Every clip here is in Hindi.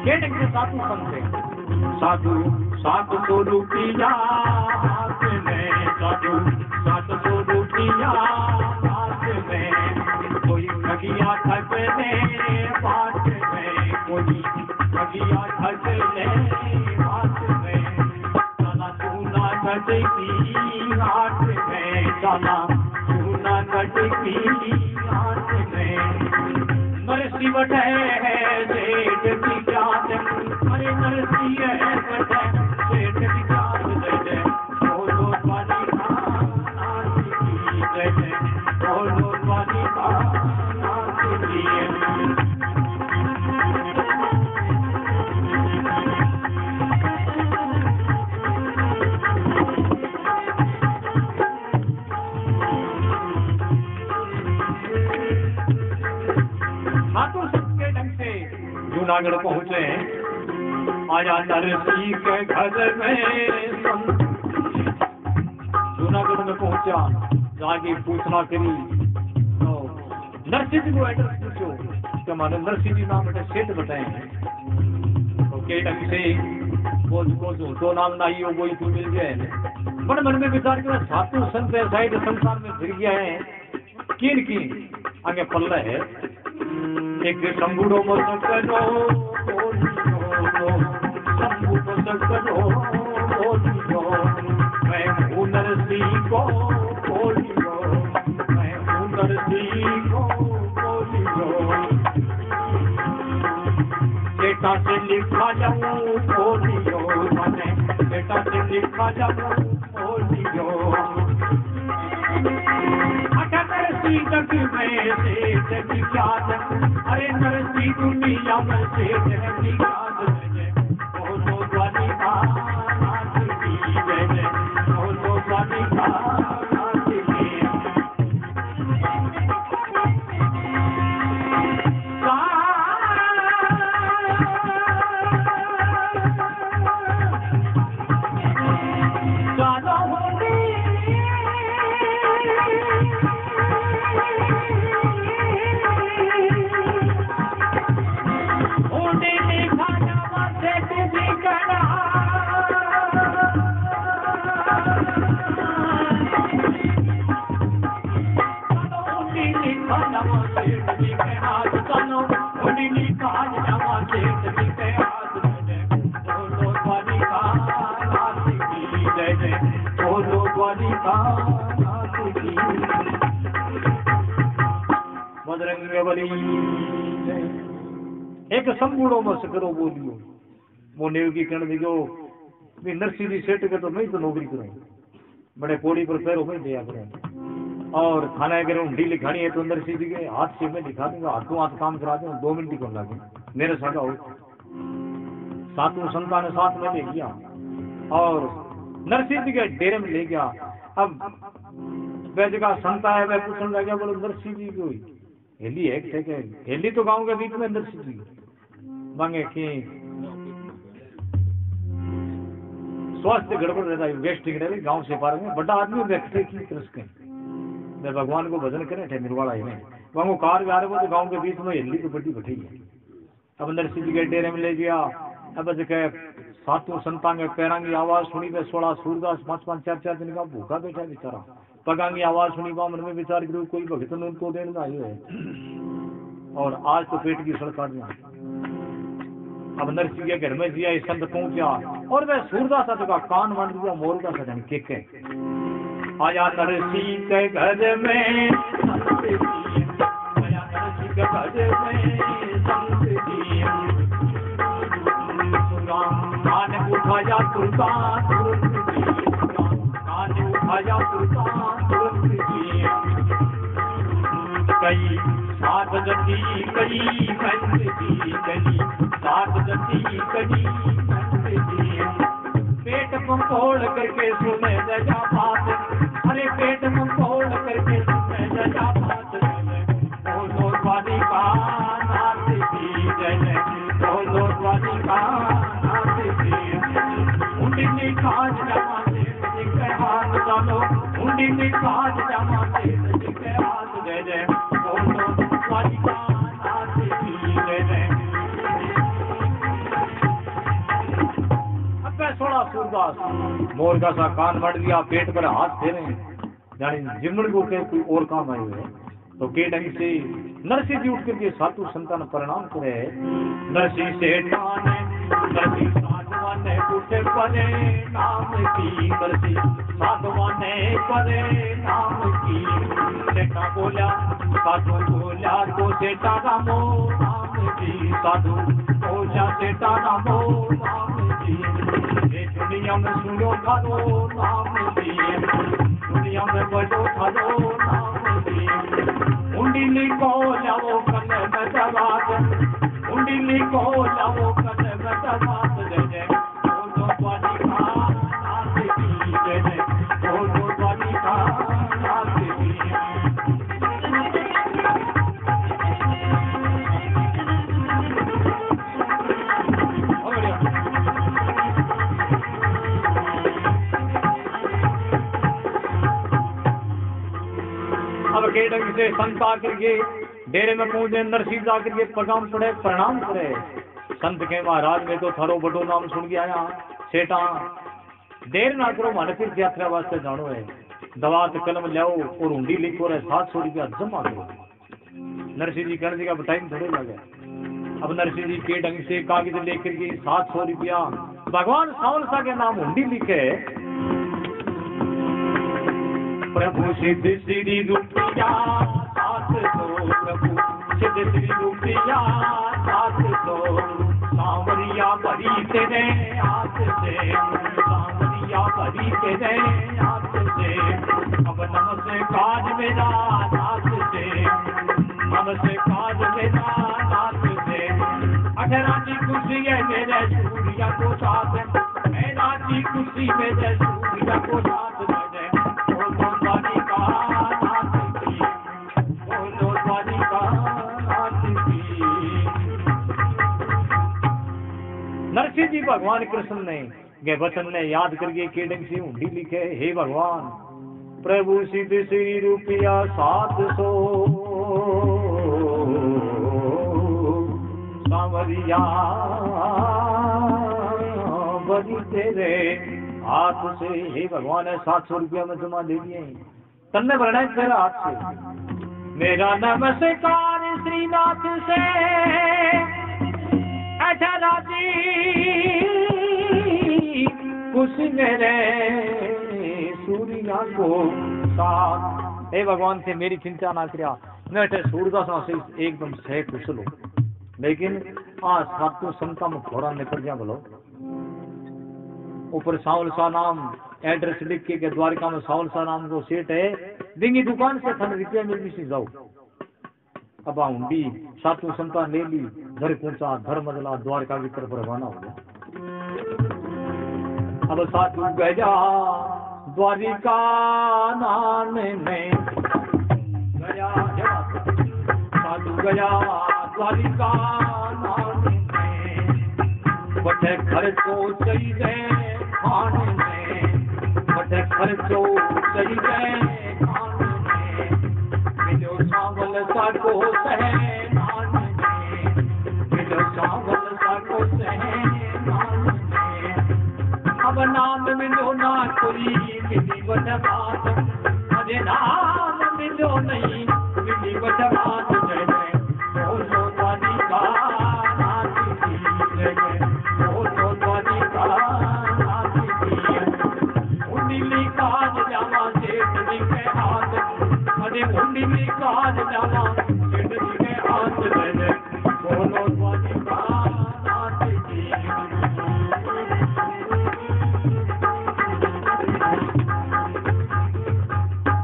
केट के साधु संत साधु 700 रुपया हाथ में, साधु 700 रुपया हाथ में, कोई ठगिया ठग ले बात में, कोई ठगिया ठग ले बात में, साला सोना गज की हाथ में, साला सोना गज की हाथ में, नरसी बटे है सेठ की जात, अरे नरसी है बटे सेठ की जात, जय बोलो वाली नाथ की जय, बोलो वाली नाथ की। ठाकुर सबके ढंग से जूनागढ़ पहुंचे, आया नरसी के घर में जूनागढ़ में पहुंचा, जाके पूछना करी तो नरसी जी को एड्रेस पूछो, उसके माने नरसी जी नाम बेटे सेठ बताए हैं, तो के ढंग से बोल तो नाम नहीं हो वही तो मिल गया। मन में विचार किया साधु संत साइड संसार में फिर गया है, किन आगे पल्ला है, एक शंभुड़ो मसकनो शंभु मसकनो बोलियो, मैं हूँ नरसी को बोलियो, मैं हूँ नरसी को बोलियो, बेटा से लिखा जाऊँ बोलियो, मैंने बेटा से लिखा जाऊँ बोलियो, नरसी जग में सेठ की जात, अरे नरसी दुनिया में सेठ की जात, बोलो द्वारिका नाथ की जय, बोलो द्वारिका नाथ की। एक संबूढ़ो में सकरो बोलियो, वो नेवगी कहने दियो भी नरसी जी सेठ के तो मैं तो नौकरी करूं, बड़े कोड़ी पर पैरों में दिया करूं, और खाना अगर ढीली खानी है तो नरसी जी के हाथ से मैं दिखा दूंगा, हाथों हाथ काम करा दूंगा, 2 मिनट को लगे मेरे साथ हो। सातों संतान साथ में ले गया और नरसी जी के डेरे में ले गया। अब वह जगह संता है वह पूछने लग गया, बोलो नरसी जी को हेली है क्या? हेली तो गाँव के बीच में नरसी जी मांगे कि स्वास्थ्य गड़बड़ रहता है, वेस्टिंग रहती गाँव से पार में, बड़ा आदमी व्यक्ति की कृष्ण मैं भगवान को भजन करें थे निर्वाड़ा ही में वहाँ को कार आ रहे वो तो गाँव के बीच में हेली तो बड़ी बैठी है। अब नरसी जी के डेरे में ले गया। अब कहे सातों संतान के पैरां की आवाज सुनी पे 16 सूरदास 5-5 4-4 दिन का भूखा बैठा बेचारा, पगां की आवाज सुनी पा मन में विचार करो कोई भगत ने उनको देने आयो है और आज तो पेट की सड़क दिया। अब नरसी के घर में जिया संत पहुंचा और वह सूरदास का कान मंड दिया मोर का सजन के आया नरसी के घर में, आया नरसी के घर में संत जी कान उठाया तुरंत कान उठाया तुरंत कई सात जती कई संत जी कई सात जती कई संत जी पेट मंगोड़ करके सुने जजा बात, अरे पेट मंगोड़ करके सुने जजा बात, बोलो द्वारिका नाथ की जय, बोलो द्वारिका नाथ की। उन्हीं काज जमाते जिसके हाथ डालो, उन्हीं काज जमाते जिसके हाथ दे दे, बोलो द्वारिका नाथ की जय। उदास, मोर का सा कान बढ़ दिया, पेट पर हाथ फेरे, यानी जिमण को के कोई और काम आए हुए। तो के ढंग से नरसिंह जी उठ करके साधु संतान प्रणाम करे। नरसिंह सेठान नरसिंह साधवान उठे परे नाम की, नरसिंह साधवान परे नाम की। सेठा बोला साधु बोला तो सेठा रामो नाम की, साधु बोला सेठा रामो नाम की। ये दुनिया में सुनो थारो नाम की, दुनिया में बजो थारो नाम की। उंडीली को जाओ कल में दबात, उंडीली को जाओ कल में दबात। जय जय बोलो द्वारिका नाथ की, जय जय बोलो द्वारिका नाथ की। अब के ढंग से संत आकर के डेरे में पहुंचे, नरसिंह जाकर के पैगाम पड़े, प्रणाम करे। संत के महाराज में तो थारो बड़ो नाम सुन के आया, सेठा देर ना करो, माने तीर्थ यात्रा वास्ते जानो है। दवात कलम लाओ और हुंडी लिखो रे, 700 रुपया जमा करो। नरसिंह जी कहने का टाइम थोड़े लगे। अब नरसिंह जी के ढंग से कागज लेकर के 700 रुपया भगवान सावलसा के नाम हुंडी लिखे। प्रभु सिद्ध श्री रुपया 700, प्रभु सिद्ध श्री रुपया 700। सांवरिया भरी तेरे हाथ से, सांवरिया भरी तेरे हाथ से। अब नमस्कार मेरा नाथ से, नमस्कार मेरा नाथ से। 18 की खुशी है मेरे सूर्या को साथ, 18 की खुशी मेरे सूर्या को साथ। नरसिंह जी भगवान कृष्ण ने के वचन ने याद करके केडंग से हुंडी लिखे। हे भगवान प्रभु सिद्ध श्री रुपया 700, सांवरिया बड़ी तेरे हाथ से। हे भगवान 700 रुपया में जमा दे दिए, तन्ने भरना है तेरा हाथ से। मेरा नमस्कार श्रीनाथ से, अच्छा राजी खुश मेरे सूर्या को साथ। हे भगवान से मेरी चिंता ना करिया, मैं सूरदास से एकदम सह कुशल हूँ, लेकिन आज सातों संता में थोड़ा निकल गया। बोलो ऊपर सावलसा नाम एड्रेस लिख के द्वारिका में सावलसा नाम को सेठ है, दिंगी दुकान से थन रुपया मिल भी जाओ। अब हुंडी सातों संतान ले ली, घर पहुंचा, धर्मदला द्वारका की तरफ रवाना हो गया। अब साधु गया द्वारिका नान में गया, साधु गया द्वारिका नान में। बटे खर्चो चाहिए खाने में, बटे खर्चो चाहिए खाने में। मिलो सावल साको सहनान में, मिलो सावल साको सहनान में। अब नाम मिलो ना कोई मिली बट बात, अरे नाम मिलो नहीं मिली बट बात। जय जय बोलो द्वारिका नाथ की, जय जय बोलो द्वारिका नाथ की। उंडली काज जावा सेठ जी के हाथ, अरे उंडली काज जावा सेठ जी के हाथ। जय जय बोलो द्वारिका नाथ की।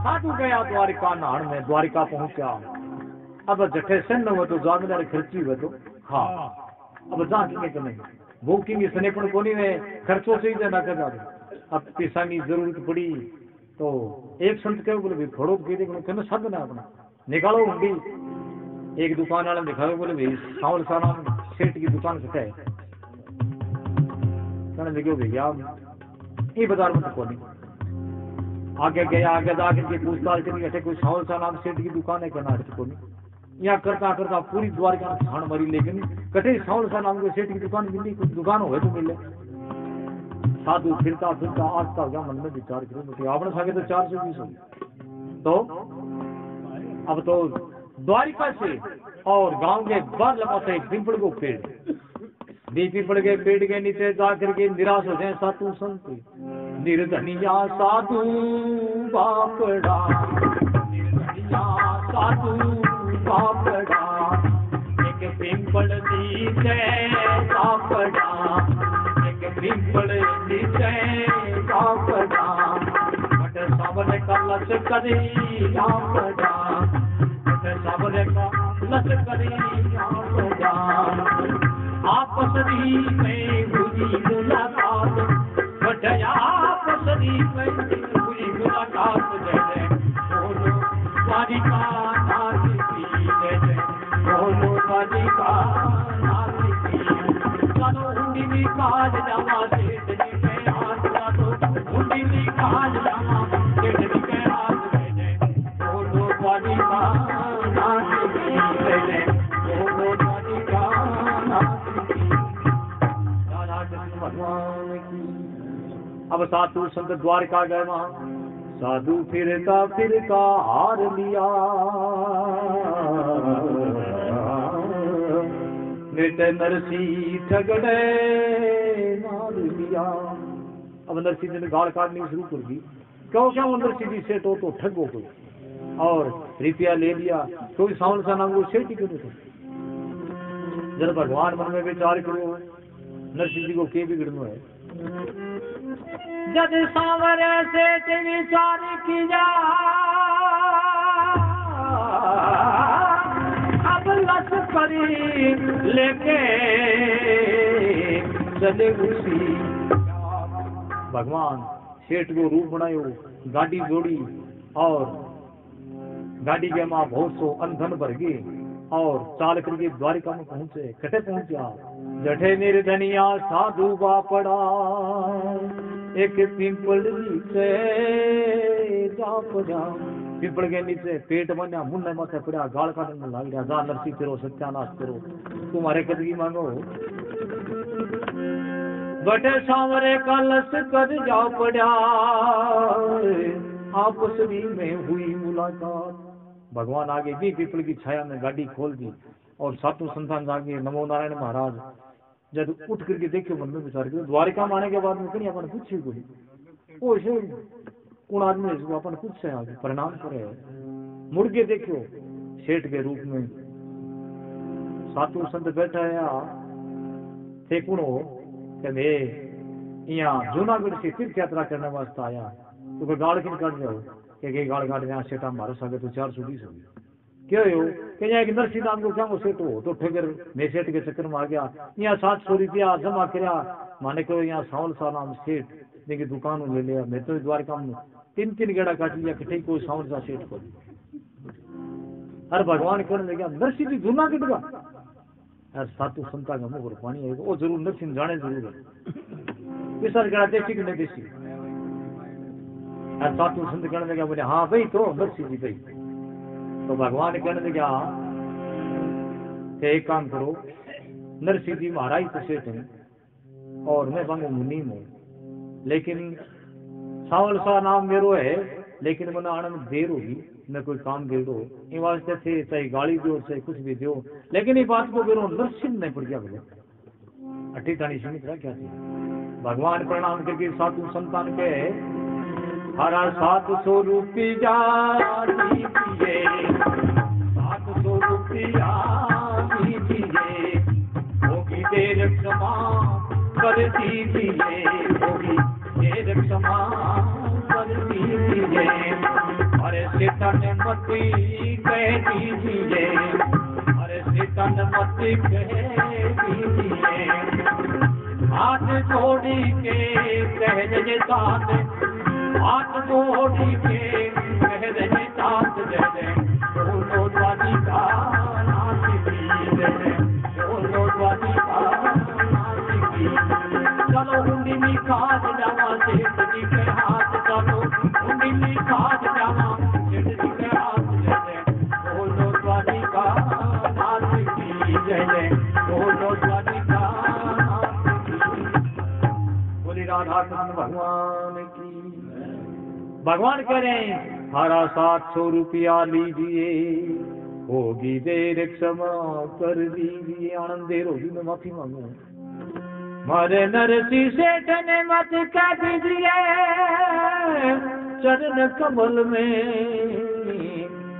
साधु गया द्वारिका नान में, द्वारिका पहुंचा। अब जठे सन हो तो जमींदार खर्ची हुए तो हाँ, अब जा के नहीं बुकिंग स्नेपण कोनी में खर्चों से ही ना कर। अब पैसा की जरूरत पड़ी तो एक संत के बोले थोड़ो कहते शब्द ना अपना निकालो हुंडी। एक दुकान वाले दिखाओ, बोले भाई सावल सारा सेठ की दुकान से है। कहने देखो भैया ये बाजार में तो कोनी। आगे गया, आगे जाकर के पूछताछ करी, ऐसे कोई सावल सा नाम सेठ की दुकान है कहना कोनी। यहाँ करता करता पूरी द्वारका में छान मरी, लेकिन कटे सावल सा नाम को सेठ की दुकान मिली, कुछ दुकान हो तो मिले। साधु फिरता फिरता आता गया, मन में विचार करो बेटे आपने संगे तो 420 हो, तो अब तो द्वारिका से और गांव के बाहर लगा था एक पीपल को पेड़, पीपल के पेड़ के नीचे जाकर के निराश हो जाए साधु संत, निर्धनिया साधु बापड़ा, निर्धनिया साधु बापड़ा, एक पीपल नीचे बापड़ा, एक पीपल नीचे बापड़ा, बट सामने का लच करी बापड़ा, बट सामने का लच करी बापड़ा, आपस में हुई मुलाकात, बट आपस में हुई मुलाकात, जय बोलो द्वारिका नाथ की, जय बोलो द्वारिका नाथ की, चलो हुंडी में काज जावा सेठ जी के हाथ, चलो हुंडी में काज जावा सेठ जी के हाथ, जय बोलो द्वारिका नाथ की, जय बोलो द्वारिका नाथ की, राधा कृष्ण भगवान की। अब साधु संत द्वारका गए, वहां साधु फिरका फिरका हार लिया, मृत नरसी ठगड़े मार लिया। अब नरसी जी ने गाल काटनी शुरू कर दी, क्यों क्या वो नरसी जी से तो ठगो कोई और रुपया ले लिया, कोई सावन सा नाम वो सेठ ही करो। जब भगवान मन में विचार करो नरसी जी को के बिगड़ना है, जब सावरे से विचार किया, अब लश्करी लेके चले उसी। भगवान सेठ को रूप बनायो, गाड़ी जोड़ी और गाड़ी के माँ बहुत सो अंधन भर गए और चाल करके द्वारिका में पहुंचे। कटे पहुंचा, जठे निर्धनिया साधु बापड़ा, एक पीपल नीचे जा पड़ा, पीपल के नीचे पेट बना, मुन्ने माथे पड़ा, गाल काटने लग गया, जा नरसी तेरो सत्यानाश करो, तुम्हारे कदगी मांगो। बटे सांवरे का लस कर जा पड़ा, आपस में हुई मुलाकात। भगवान आगे भी पीपल की छाया में गाड़ी खोल दी और सातों संतान जाके नमो नारायण महाराज जब उठ करके देखो मन में विचार करो, द्वारिका में आने के बाद में कहीं अपन पूछे कोई ओ से कौन आदमी है इसको अपन पूछे आगे प्रणाम करे, मुड़ के देखो सेठ के रूप में सातों संत बैठा है थे कौन हो, कहते यहाँ जूनागढ़ से तीर्थ यात्रा करने वास्ते आया, तो कोई गाड़ किन काट जाओ कि गाड़ काट यहाँ सेठा मारो सागे तो 420 हो गया, क्यों हो कि यहाँ एक नरसी नाम को क्या वो सेठ हो, तो ठेकर मैं सेठ के चक्कर में आ गया, यहाँ 700 रुपया जमा कराया, माने को यहाँ सावल सा नाम सेठ देखिए दुकान ले लिया, मैं तो द्वारका में 3 गेड़ा काट लिया, कठे कोई सावल सा सेठ को। अरे भगवान करने लगा नरसी जी जूनागढ़ का, यार सातु संता का मुंह पानी आएगा, वो जरूर नरसी जाने जरूर है, विसर गड़ा देसी कि नहीं देसी। सातु संत कहने लगा, बोले हाँ भाई तो नरसी जी भाई। तो भगवान कहने लगा एक काम करो, नरसी जी महाराज तो सेठ हैं और मैं बंग मुनीम हूँ, लेकिन सावल सा नाम मेरो है, लेकिन मैंने आने में देर होगी, मैं कोई काम गेड़ो इन वास्ते थे, चाहे गाली दो चाहे कुछ भी दो, लेकिन ये बात को मेरो नरसिंह नहीं पड़ गया। बोले अठी थानी सुमित्रा क्या थी। भगवान प्रणाम करके साधु संतान के हरा 700 रुपया दीजिए, 700 रुपया दीजिए, होगी देर क्षमा कर दीजिए, होगी देर क्षमा कर दीजिए, अरे सेठन मती कह दीजिए, अरे सेठन मती कह दीजिए, हाथ जोड़ी के कह दे साथ, हाथ जोड़ी के कह दे साथ, जय जय बोलो द्वारिका नाथ की, जय जय बोलो द्वारिका नाथ की। चलो हुंडी में खाद जावा सेठ जी के हाथ, चलो हुंडी में खाद जावा सेठ जी के हाथ, जय जय बोलो द्वारिका नाथ की, जय जय बोलो द्वारिका नाथ की। बोली राधा देखा कृष्ण भगवान की। भगवान कह रहे हैं हरा 700 रुपया लीजिए, होगी देर क्षमा कर दीजिए। आनंद देर होगी मैं माफी मांगू। मारे नरसी सेठ ने मत कह दीजिए, चरण कमल में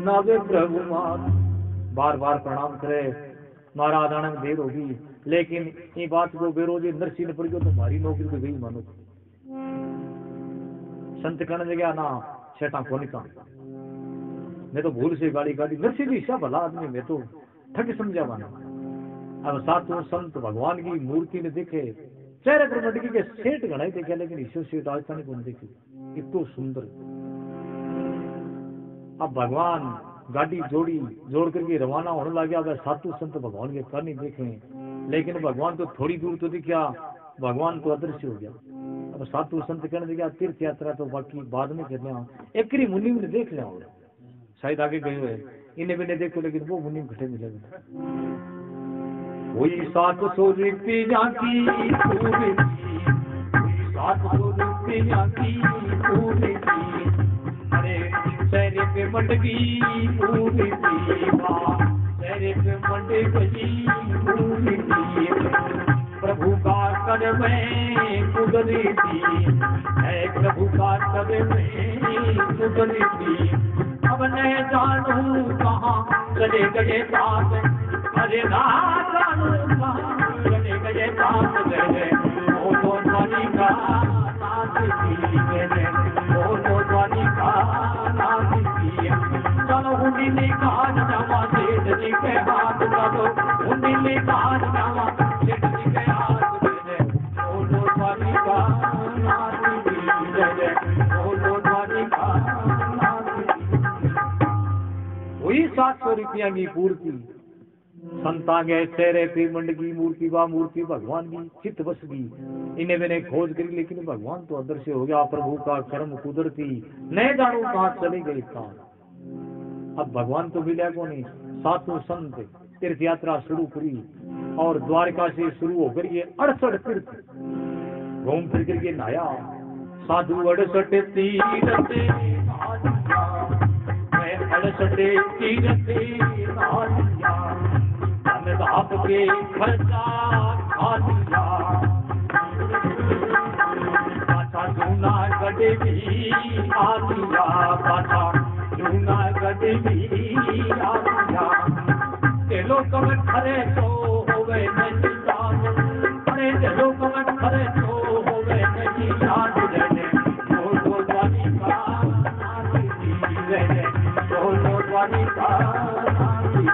नावे प्रभु मात। बार बार प्रणाम करे, महाराज आनंद देर होगी, लेकिन ये बात को बेरोजे नरसी ने पड़ गयो, तुम्हारी नौकरी तो गई मानो। संत कहने लगे ना सेठा को निकाल, मैं तो भूल से गाड़ी गाड़ी। नरसी भी सब भला आदमी, मैं तो ठग समझा माना। अब सातों संत भगवान की मूर्ति ने देखे, चेहरे पर मटकी के सेठ गणाई देखे, लेकिन ईश्वर सेठ आज तक नहीं देखे, इतना सुंदर। अब भगवान गाड़ी जोड़ करके रवाना होने लगे। अब सातों संत भगवान के कर नहीं देखे, लेकिन भगवान तो थोड़ी दूर तो दिखा, भगवान तो अदृश्य हो गया। अब सातों संत कहने लगे तीर्थ यात्रा तो बाकी बाद में करना, एक मुनि ने देख लिया होगा, शायद आगे गए हुए इन्हें भी नहीं देखो, लेकिन वो मुनि घटे मिलेगा। वही 700 रुपया की पूरी, 700 रुपया की पूरी, अरे चेहरे पे मटकी पूरी, चेहरे पे मटकी पूरी, प्रभु का कर में कुदरी थी, प्रभु का कर में कुदरी थी। अब मैं जानू कहाँ चले गए बात, अरे ना जानू कहाँ चले गए बात, वो तो ध्वनि का नाच की, वो तो ध्वनि का नाच की। चलो उन्हीं का जावा सेठ जी के हाथ, चलो उन्हीं का जावा सेठ जी के हाथ, वो तो ध्वनि का नाच की, वो तो ध्वनि का नाच की। वही 700 रुपया की पूर्ति, संता गए चेहरे पे मंड की मूर्ति, वा मूर्ति भगवान की चित्त बस गई। इन्हें मैंने खोज करी, लेकिन भगवान तो अदृश्य हो गया। प्रभु का कर्म कुदरती, नहीं जानू कहाँ चले गए था। अब भगवान तो मिला को नहीं। सातों संत तीर्थ यात्रा शुरू करी, और द्वारका से शुरू होकर ये 68 तीर्थ घूम फिर करके नहाया। साधु 68 तीर्थ 68 तीर्थ आपके खर्चा खा लिया, पाछा जूनागढ़ भी आ लिया, पाछा जूनागढ़ भी आ लिया। चलो कमर खरे तो हो गए नहीं याद, अरे चलो कमर खरे तो हो गए नहीं याद, बोलो द्वारी का नाती, बोलो द्वारी का नाती।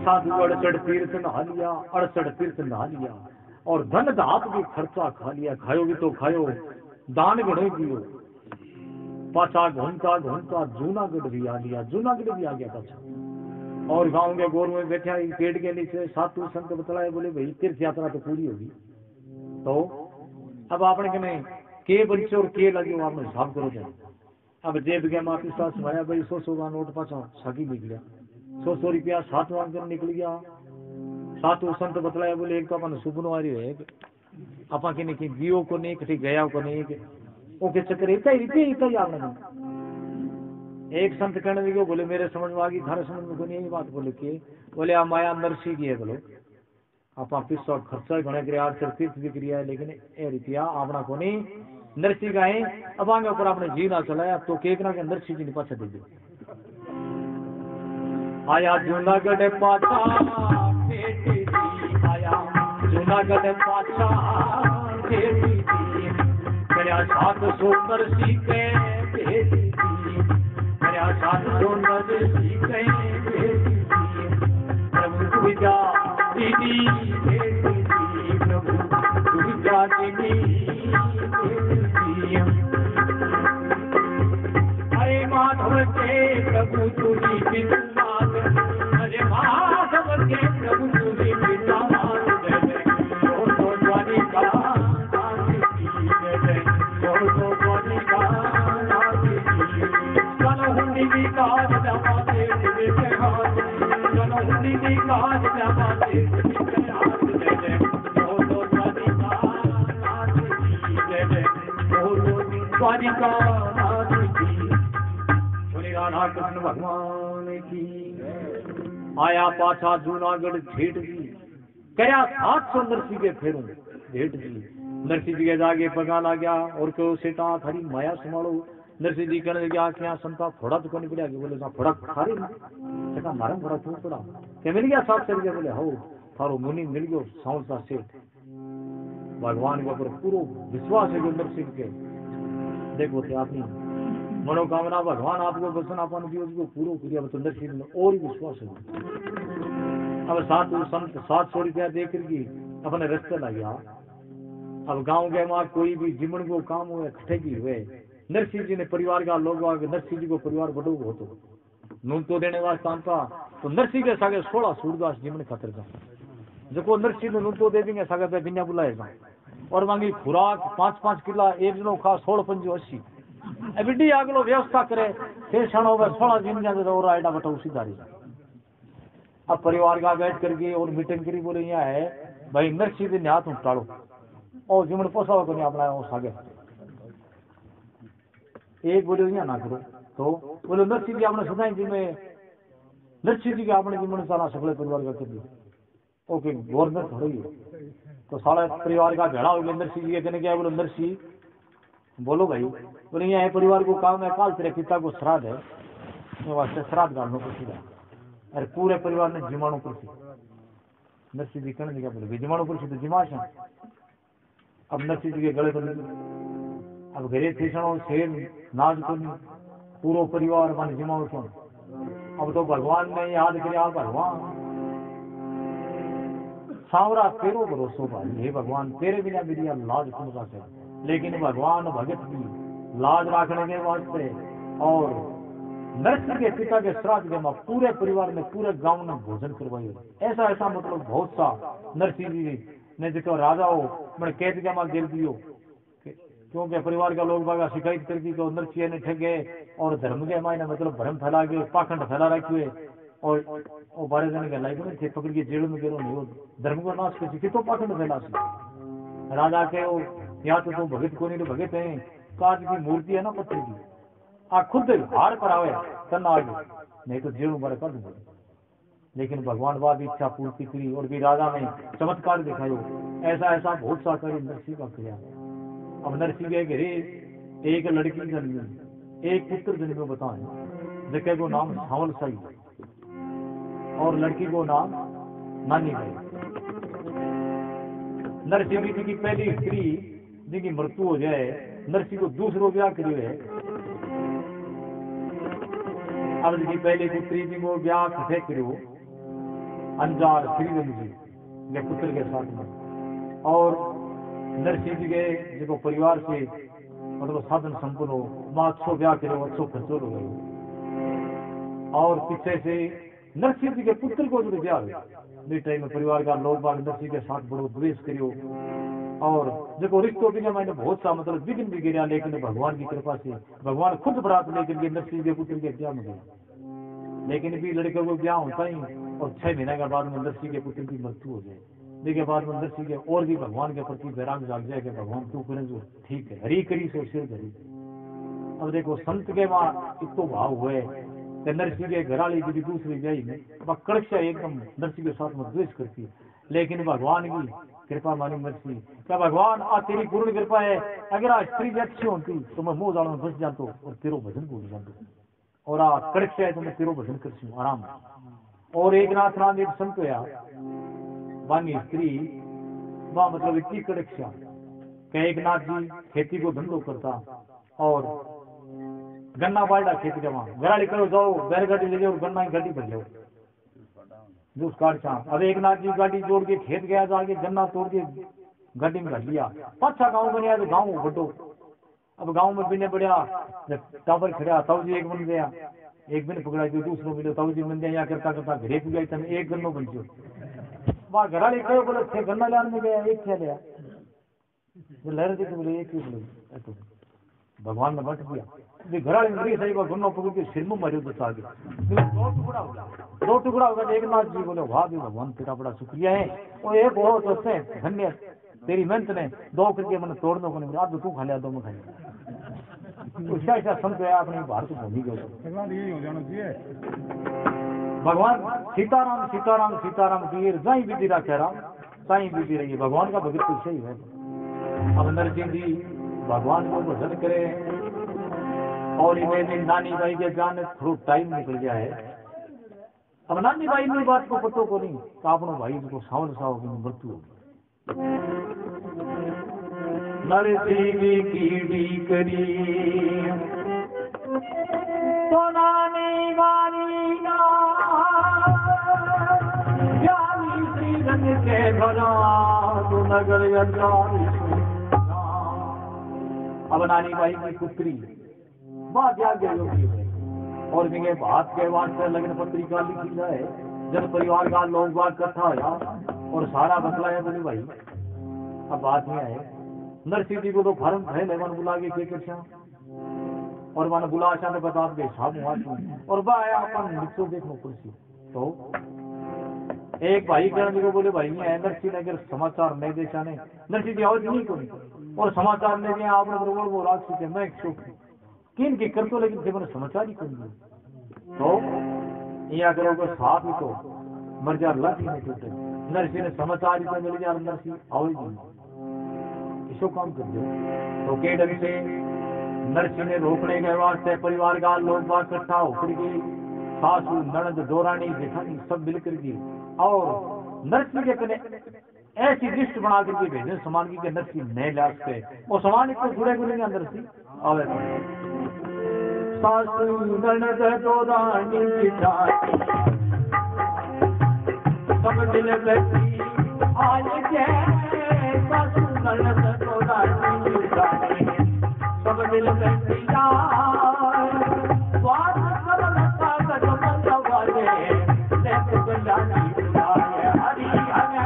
साधु 68 तीर्थ नहा लिया, 68 तीर्थ नहा लिया, और धन धात भी खर्चा खा लिया। खायो भी तो खायो, दान गढ़ो पियो। पाछा घूमता घूमता जूनागढ़ भी आ लिया, जूनागढ़ भी आ गया पाछा। और गांव के गोर में बैठा एक पेड़ के नीचे साधु संत बतलाए, बोले भाई तीर्थ यात्रा तो पूरी होगी, तो अब आपने कहने के बच्चे और के लगे आपने हिसाब करो जाए। अब जेब के माफी साथ समाया भाई 100 का नोट पाछा साकी निकलिया, 100 रुपया 7 वांग निकल गया। सातों संत बतलाया, बोले एक तो अपन सुपनो आ रही है, अपा के नहीं जियो को नहीं कहीं गया को नहीं, ओके चक्कर इतना ही आपने। एक संत कहने लगे, बोले मेरे समझ में आ गई, थारे समझ में को नहीं बात। बोले कि बोले आ माया नरसी की है, बोलो आप पिस्सा खर्चा घने करे आज तीर्थ भी क्रिया है, लेकिन ए रीतिया आपना को नहीं नरसी का है। अब आगे ऊपर आपने जी ना चलाया तो केकना के नरसी जी ने पाछा दे दो। आया जूनागढ़ पाछा आया जूनागढ़ पाछा करया 700 नरसी के भेज दी, करया 700 नरसी के भेज दी, प्रभु विद्या दीदी भेज दी, प्रभु विद्या दीदी भेज दी। अरे माधव के प्रभु तुझी विद्वान, अरे माधव के प्रभु तुझी विद्वान, तो द्वारिका राधा कृष्ण भगवान की। आया पाछा जूनागढ़ झेठ जी, करया 700 नरसी के फेरू झेठ जी। नरसी जी के जागे पगा ला गया और कहो सेठा थारी माया संभालो। नरसी जी कहने लगे क्या संता फोड़ा तो नहीं पड़ा? बोले ना फोड़ा खारी सेठा मारा फोड़ा क्यों पड़ा? क्या मिल गया 700 रुपया? बोले हो थारो मुनि मिल गयो साउंसा सेठ। भगवान के ऊपर पूरा विश्वास है नरसी के। देखो थे अपनी मनोकामना भगवान आपको वचन अपन दियो उसको पूरा किया तो नरसी में और ही विश्वास है। अब साधु संत 700 रुपया देकर के अपने रास्ते लग गया। अब गांव के वहां कोई भी जिमन को काम हुए खटेगी हुए नरसिंह जी ने परिवार का लोग नरसिंह जी को परिवार बड़ो हो तो नून तो देने वास्ते आता तो नरसिंह के सागे 16 सूरदास जिमन खातर जा जो नरसिंह नून तो दे देंगे सागे पे बिना बुलाए जा और मांगी खुराक 5-5 किला एक जनो खा 16 पंजो 80 बिड्डी आगलो व्यवस्था करे फिर क्षण हो 16 जिम जाते और आइडा बटा उसी दारी। अब परिवार का बैठ करके और मीटिंग करी बोले यहाँ है भाई नरसिंह जी ने हाथ उठाड़ो और जिमन पोसा को नहीं अपना सागे एक बोले यहाँ ना करो तो बोले नरसिंह जी आपने सदाई जी में नरसिंह जी के आपने जिमन सारा सगले परिवार का कर दिया ओके गवर्नर थोड़ी है तो सारा परिवार का झड़ा हो गया। नरसिंह जी के कहने क्या बोलो नरसिंह बोलो भाई बोले यहाँ परिवार को काम है काल तेरे पिता को श्राद्ध है तो वास्ते श्राद्ध डालने को सीधा अरे पूरे परिवार ने जिमाणु पर नरसिंह जी कहने क्या बोले जिमाणु पर तो जिमाश है। अब नरसिंह जी के गले पर अब घरे थीसणो शेर नाज को नहीं पूरा परिवार मान जिमाणु क्यों। अब तो भगवान ने याद किया भगवान सावरा तेरो भरोसो भाई हे भगवान तेरे बिना मेरी लाज कौन रखे। लेकिन भगवान भगत की लाज रखने के वास्ते और नरसिंह के पिता के श्राद्ध के में पूरे परिवार ने पूरे गांव ने भोजन करवाई। ऐसा ऐसा मतलब बहुत सा नरसिंह जी ने जो राजा हो मैंने कैद के मां गिर दियो क्योंकि परिवार का लोग बागा शिकायत कर दी तो नरसिंह ने ठगे और धर्म के मायने मतलब भ्रम फैला के पाखंड फैला रखे और 12 जन के लाइक थे पकड़ के जेल में गिरो नहीं धर्म को नाश कर तो पाखंड फैला राजा के वो या तो भगत को नहीं तो भगत है काज की मूर्ति है ना पत्थर की आ खुद हार पर आवे तन आगे नहीं तो जेल में कर दूंगा। लेकिन भगवान बाद इच्छा पूर्ति करी और भी राजा ने चमत्कार दिखायो। ऐसा ऐसा बहुत सा कार्य नरसिंह का किया। अब नरसिंह के घरे एक लड़की जन्मी एक पुत्र जन्मे बताए जगह को नाम सावल साई और लड़की को नाम नानी भाई। नरसिंह जी की पहली स्त्री जिनकी मृत्यु हो जाए नरसिंह को दूसरो ब्याह करियो है। अब जी पहली पुत्री जी को ब्याह कथे करियो अंजार श्रीरंग जी के पुत्र के साथ में और नरसिंह जी के जो परिवार से मतलब साधन संपन्न हो मां अच्छो ब्याह करो अच्छो खर्चो हो गए और पीछे से नरसिंह जी के पुत्र को जो ब्याह हुआ टाइम में परिवार का लोग बाग नरसिंह के साथ बड़ो द्वेष करियो और जो रिश्तों के मैंने बहुत सा मतलब विघ्न भी गिरा। लेकिन भगवान की कृपा से भगवान खुद बरात लेकर के नरसिंह के पुत्र के ब्याह में गया। लेकिन भी लड़के को ब्याह होता ही और 6 महीने के बाद में नरसिंह के पुत्र की मृत्यु हो जाए। देखिए बाद में नरसिंह के और भी भगवान के प्रति वैराग जाग जाए कि भगवान तू करें जो ठीक है हरी करी सो सिर धरी। अब देखो संत के वहां इतो भाव हुए कि नरसिंह के घराली की दूसरी ब्याही में कड़क्षा एकदम नरसिंह के साथ में द्वेष करती है। लेकिन भगवान की कृपा मानी नरसिंह क्या भगवान आ तेरी पूर्ण कृपा है अगर आ स्त्री अच्छी होती तो मैं मुंह जाल में फंस जाता और तेरो भजन भूल जाता और आ कड़क्षा है तो मैं तेरो भजन कर आराम। और एक नाथ नाम एक संत हुआ बानी स्त्री वहां मतलब इतनी कड़क्षा कि एक नाथ जी खेती को धंधो करता और गन्ना बाड़ा खेती का वहां गराड़ी करो जाओ बैलगाड़ी ले जाओ गन्ना की गाड़ी भर लो जो उस काट चाह। अब एक नाथ जी गाड़ी जोड़ के खेत गया जाके गन्ना तोड़ के गाड़ी में भर लिया। अच्छा गाँव बनिया तो गाँव बटो। अब गाँव में बिने बढ़िया टावर खड़ा तब जी एक बन गया एक बिन पकड़ा जो दूसरों मिलो तब जी बन गया या करता करता घरे पे गया तने एक गन्नो बन गयो। वहां घराड़ी कहो बोले थे गन्ना लाने में गया एक क्या लिया लहर दी तो बोले एक ही बोले तो भगवान ने बट दिया घराड़ी में सही वो गन्नो पकड़ के सिर में मारियो तो आगे दो टुकड़ा होगा। एक नाथ जी बोले वाह भी भगवान तेरा बड़ा शुक्रिया है और एक हो तो धन्य तेरी मेहनत ने दो करके मैंने तोड़ दो को आज तू खा लिया दो में खा लिया उसका ऐसा समझ गया अपने भारत भूमि के भगवान सीताराम सीताराम सीताराम वीर साई बीती रखे राम साई बीती रही भगवान का भगत तो सही है। अब नरसिंह जी भगवान को भजन करे और इन्हें नानी भाई के जाने थोड़ा टाइम निकल गया है। अब नानी भाई में बात को पतो को नहीं तो अपनो भाई को सावन साव की मृत्यु होगी। नरसिंह कीड़ी करी तो नानी वाली ना प्यारी श्री रंग के भरा तो नगर अब नानी भाई की पुत्री बात आगे योगी है और मेरे बात के वास्ते लग्न पत्रिका लिखी जाए जन परिवार का लोग बात इकट्ठा हो और सारा मसला है बोले भाई अब बात में आए नरसिंह जी को तो फर्म है लेवन बुला के क्या और माने बुला ने बता दे साहब और आया अपन मिक्सो देखो कुर्सी तो एक भाई कहने को बोले भाई है नरसिंह अगर समाचार नहीं दे चाने नरसिंह जी और नहीं कोई और समाचार ले गए आपने बरोबर वो राज से मैं किन की कर तो लेकिन जब समाचार ही कर तो यहाँ करोगे साफ ही तो मर्जा लग ही नहीं टूटे नरसिंह ने समाचार ही तो मिल गया नरसिंह आओ इसो काम कर दो तो के ढंग से नरसिंह ने रोकने के वास्ते परिवार का लोग बात इकट्ठा होकर के सासू ननद दौरानी जेठानी सब मिलकर के और नरसिंह के कने ऐसी लिस्ट बना करके भेजे सामान की नरसिंह नए लाश पे वो सामान इतने जुड़े को नहीं नरसिंह आवे सासू ननद दौरानी जेठानी सब मिल बैठी आज के सासू ननद दौरानी जेठानी सब मिल बैठी स्वाद सब लता गज बंदवाले लेक गंडानी बुलाए हरि हरि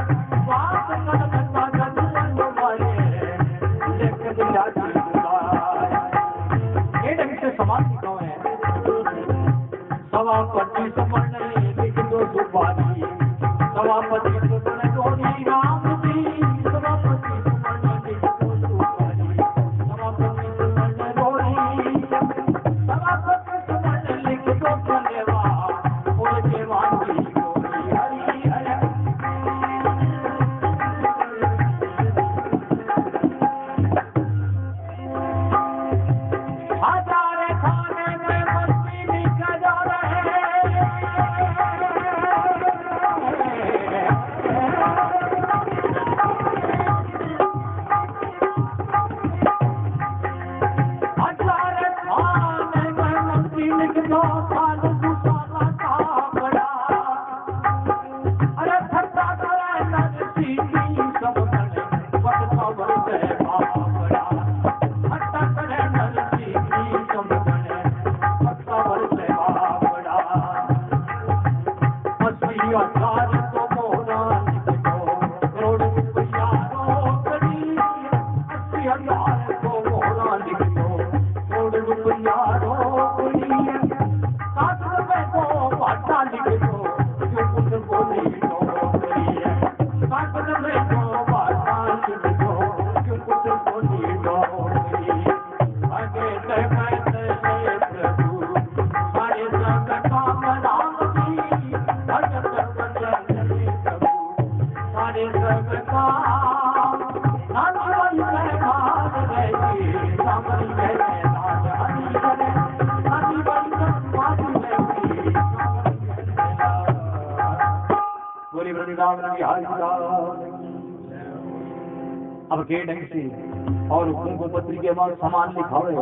स्वाद सब लता गज बंदवाले लेक गंडानी बुलाए। ये ढंग से समाज क्यों है सभापति समन लिख दो सुपारी सभापति समन जोड़ी राम जी सभापति समन लिख दो सुपारी सभापति समन जोड़ी सभापति समन लिख दो धन्यवा और देवान की जोड़ी हरि हरि हजारे खाने में मस्ती निकल जा रहे हजारे खाने में मस्ती निकलो साल दूसरा का बड़ा अरे फटा करे नरसिंह सब बने बड़का बड़े बड़ा फटा करे नरसिंह सब बने बड़का बड़े बड़ा मस्ती हजार तो मोरा निकलो करोड़ रुपया रोकड़ी 80,000 तो मोरा निकलो करोड़ रुपया रोकड़ी 7 रुपए को बाटा लिख दो जो कुछ बोली नौकरी 7 रुपए को बाटा लिख दो जो कुछ बोली नौकरी आगे कहते हैं प्रभु सारे संग काम राम जी भजन भजन प्रभु सारे संग काम नाम वही भाग रही सामरी है नाम हरि हरि हरि वही भाग रही बोली वृंदावन की हाल अब के ढंग से और कुंकु पत्री के बाद सामान लिखावे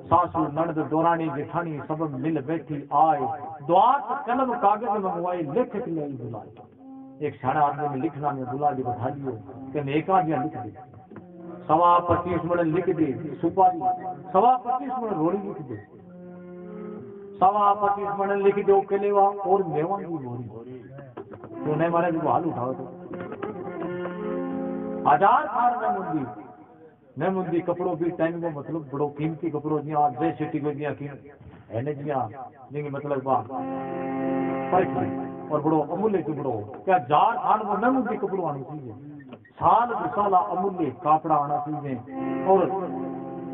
सासू ननद दोरानी जेठानी सब मिल बैठी आए द्वार कलम कागज मंगवाए लेखक ले बुलाए। एक सारा आदमी ने लिखना में बुला के बैठा लियो कि एका दिया लिख दे 25 मिनट लिख दे सुपारी 25 मिनट रोड़ी लिख दे 25 मिनट लिख दो के लेवा और मेवा की बोरी तो नहीं मारे जो हाल उठाओ तो 1000 खार मैं मुंदी कपड़ों की टाइम में मतलब बड़ो कीमती कपड़ों दिया जय सिटी को दिया की है ने दिया जिंगे मतलब बा और बड़ो अमूल्य कपड़ो क्या 1000 खान में मैं मुंदी कपड़ों आना चाहिए साल साला अमूल्य कपड़ा आना चाहिए और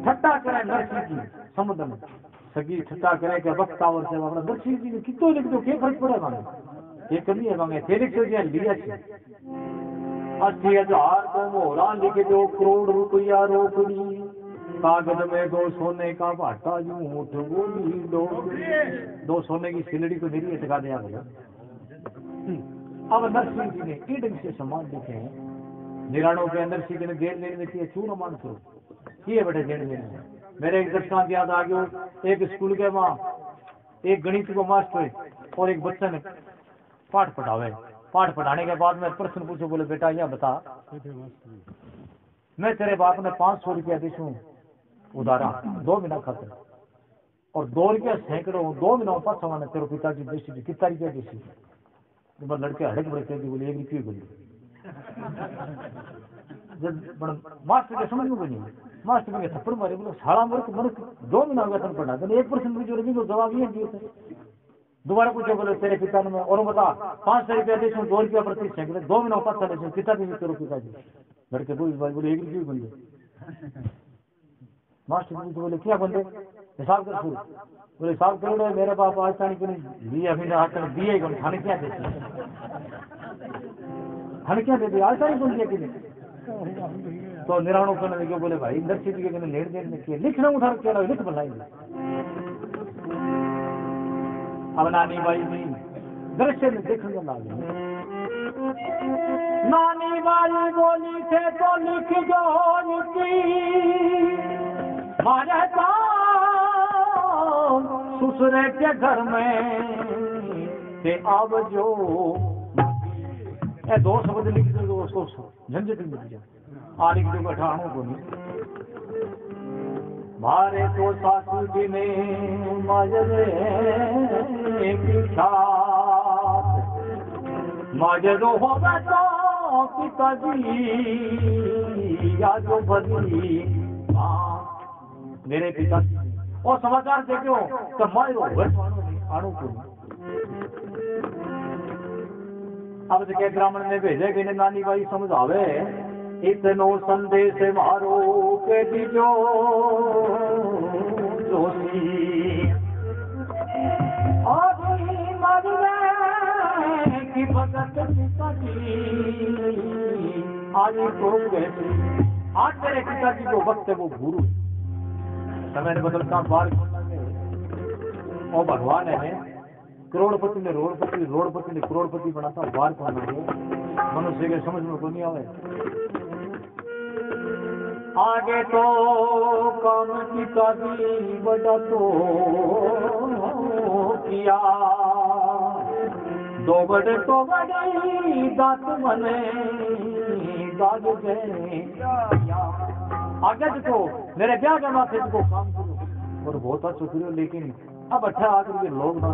ठट्टा करे नरसी की समुद्र में सगी ठट्टा करे के वक्त आवर से अपना नरसी जी ने कितो लिख दो के फर्क पड़ेगा ये कमी है मांगे फेलिक्स हो गया लिया छे 80,000 को मोहरा लिख दो करोड़ रुपया रोकड़ी कागज में 2 सोने का भाटा झूठ बोली दो सोने की सिलड़ी को मेरी अटका दिया गया। अब नरसिंह जी ने ईडन से समान लिखे हैं निराणों के अंदर सीख ने देर लेने में चूर मान करो किए बड़े देर लेने मेरे एक दृष्टांत याद आ गया एक स्कूल के वहां एक गणित को मास्टर और एक बच्चा ने पाठ पढ़ाने के बाद मैं प्रश्न पूछो बोले बेटा यह बता मैं तेरे बाप ने 500 रुपया देशू उधारा 2 महीना खाते और 2 रुपया सैकड़ों 2 महीना पास मैंने तेरे पिताजी देशी कितना रुपया देशी तो लड़के हड़क बड़े बोले 1 रुपये बोले मास्टर के समझ में नहीं मास्टर में थप्पड़ मारे बोले सारा मर्क 2 महीना वेतन पढ़ा 1% भी जो रही जवाब ये दिए दोबारा पूछो बोले तेरे पिता ने और बता 500 रुपया देशों 2 रुपया प्रति सैकड़े 2 महीना पास देशों कितना भी तेरे पिताजी लड़के बोले 1 रुपये बंदे मास्टर पूछो बोले क्या बंदे हिसाब कर शुरू बोले हिसाब करो मेरे बाप आज तानी को लिए अभी ने आज तक दिए ही थाने क्या देते दे दिया आज तानी कौन दिया कि तो निराणु करने लगे बोले भाई नरसिंह जी के लेन देन में किए लिखना उठा के लिख बनाएंगे अब नानी बाई भी दृश्य में देखने लगे नानी बाई बोली थे तो लिख जो मारे ससुरे के घर में ते अब जो 2 शब्द लिख दो उसको झंझट मिल जाए आ लिख दो बैठाणों को नहीं मारे तो सासू जी ने माजरे माजरो होगा तो पिताजी या जो भली मेरे पिताजी और समाचार देखो तो मारो आणु को अब के ब्राह्मण ने भेजे कि नानी भाई समझावे इतनो संदेश मारो के दीजो जोशी आदि मरने की भगत पिताजी आज तो कैसे आज तेरे पिताजी को वक्त है वो गुरु समय ने बदलता बार और भगवान है करोड़पति ने रोड़पति ने करोड़पति बनाता बार कौन है मनुष्य के समझ में को नहीं आवे आगे तो काम की कभी बड़ा तो किया 2 बड़े तो बड़ी दात बने दाद गए आगे देखो मेरे ब्याह का माथे को काम करो और बहुत अच्छा करो लेकिन अब 18 आदमी के लोग ना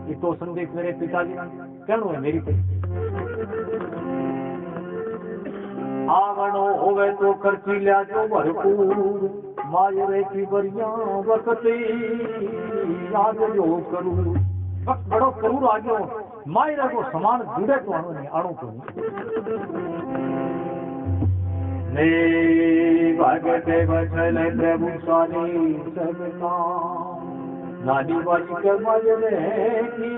ये तो संदेश मेरे पिताजी कहनो है मेरी पे आवणो होवे तो खर्ची लिया जो भरपूर मायरे की बरिया वक्ती याद जो करूं वक्त बड़ो करूर आ गयो मायरे को समान जुड़े तो आणो को ने भागते बचले प्रभु स्वामी सबका नानी बाजी के मायरे की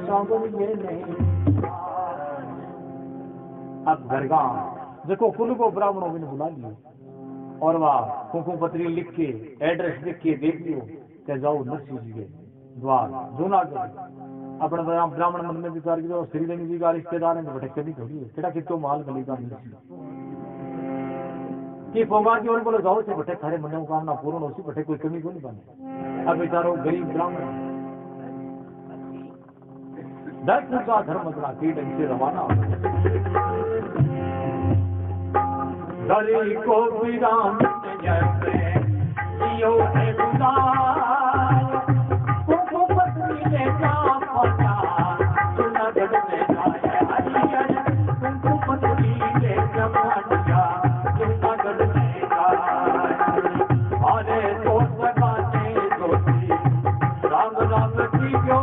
सांगलिए नहीं अब घरगा देखो कुल को ब्राह्मणों ने बुला लिया और वह कुंकु पत्री लिख के एड्रेस लिख के दे दियो कि जाओ नरसिंह जी के द्वार जूनागढ़ अपने ब्राह्मण मन में विचार किया श्रीरंग जी का रिश्तेदार है भटक कभी थोड़ी है केड़ा कितो माल गली का नरसिंह कि पोगाजी और बोले जाओ से बटे थारे मनोकामना पूर्ण होसी बटे कोई कमी को नहीं बने। अब बेचारो गरीब ब्राह्मण 10 फुट का धर्म अपना की ढंग से रवाना हो गली को विराम जैसे जियो है गुदार को पत्नी ने जा पता जूनागढ़ में जाए हरियर को पत्नी ने जमानिया जूनागढ़ में जाए अरे तो सगाने दोस्ती राम राम की जो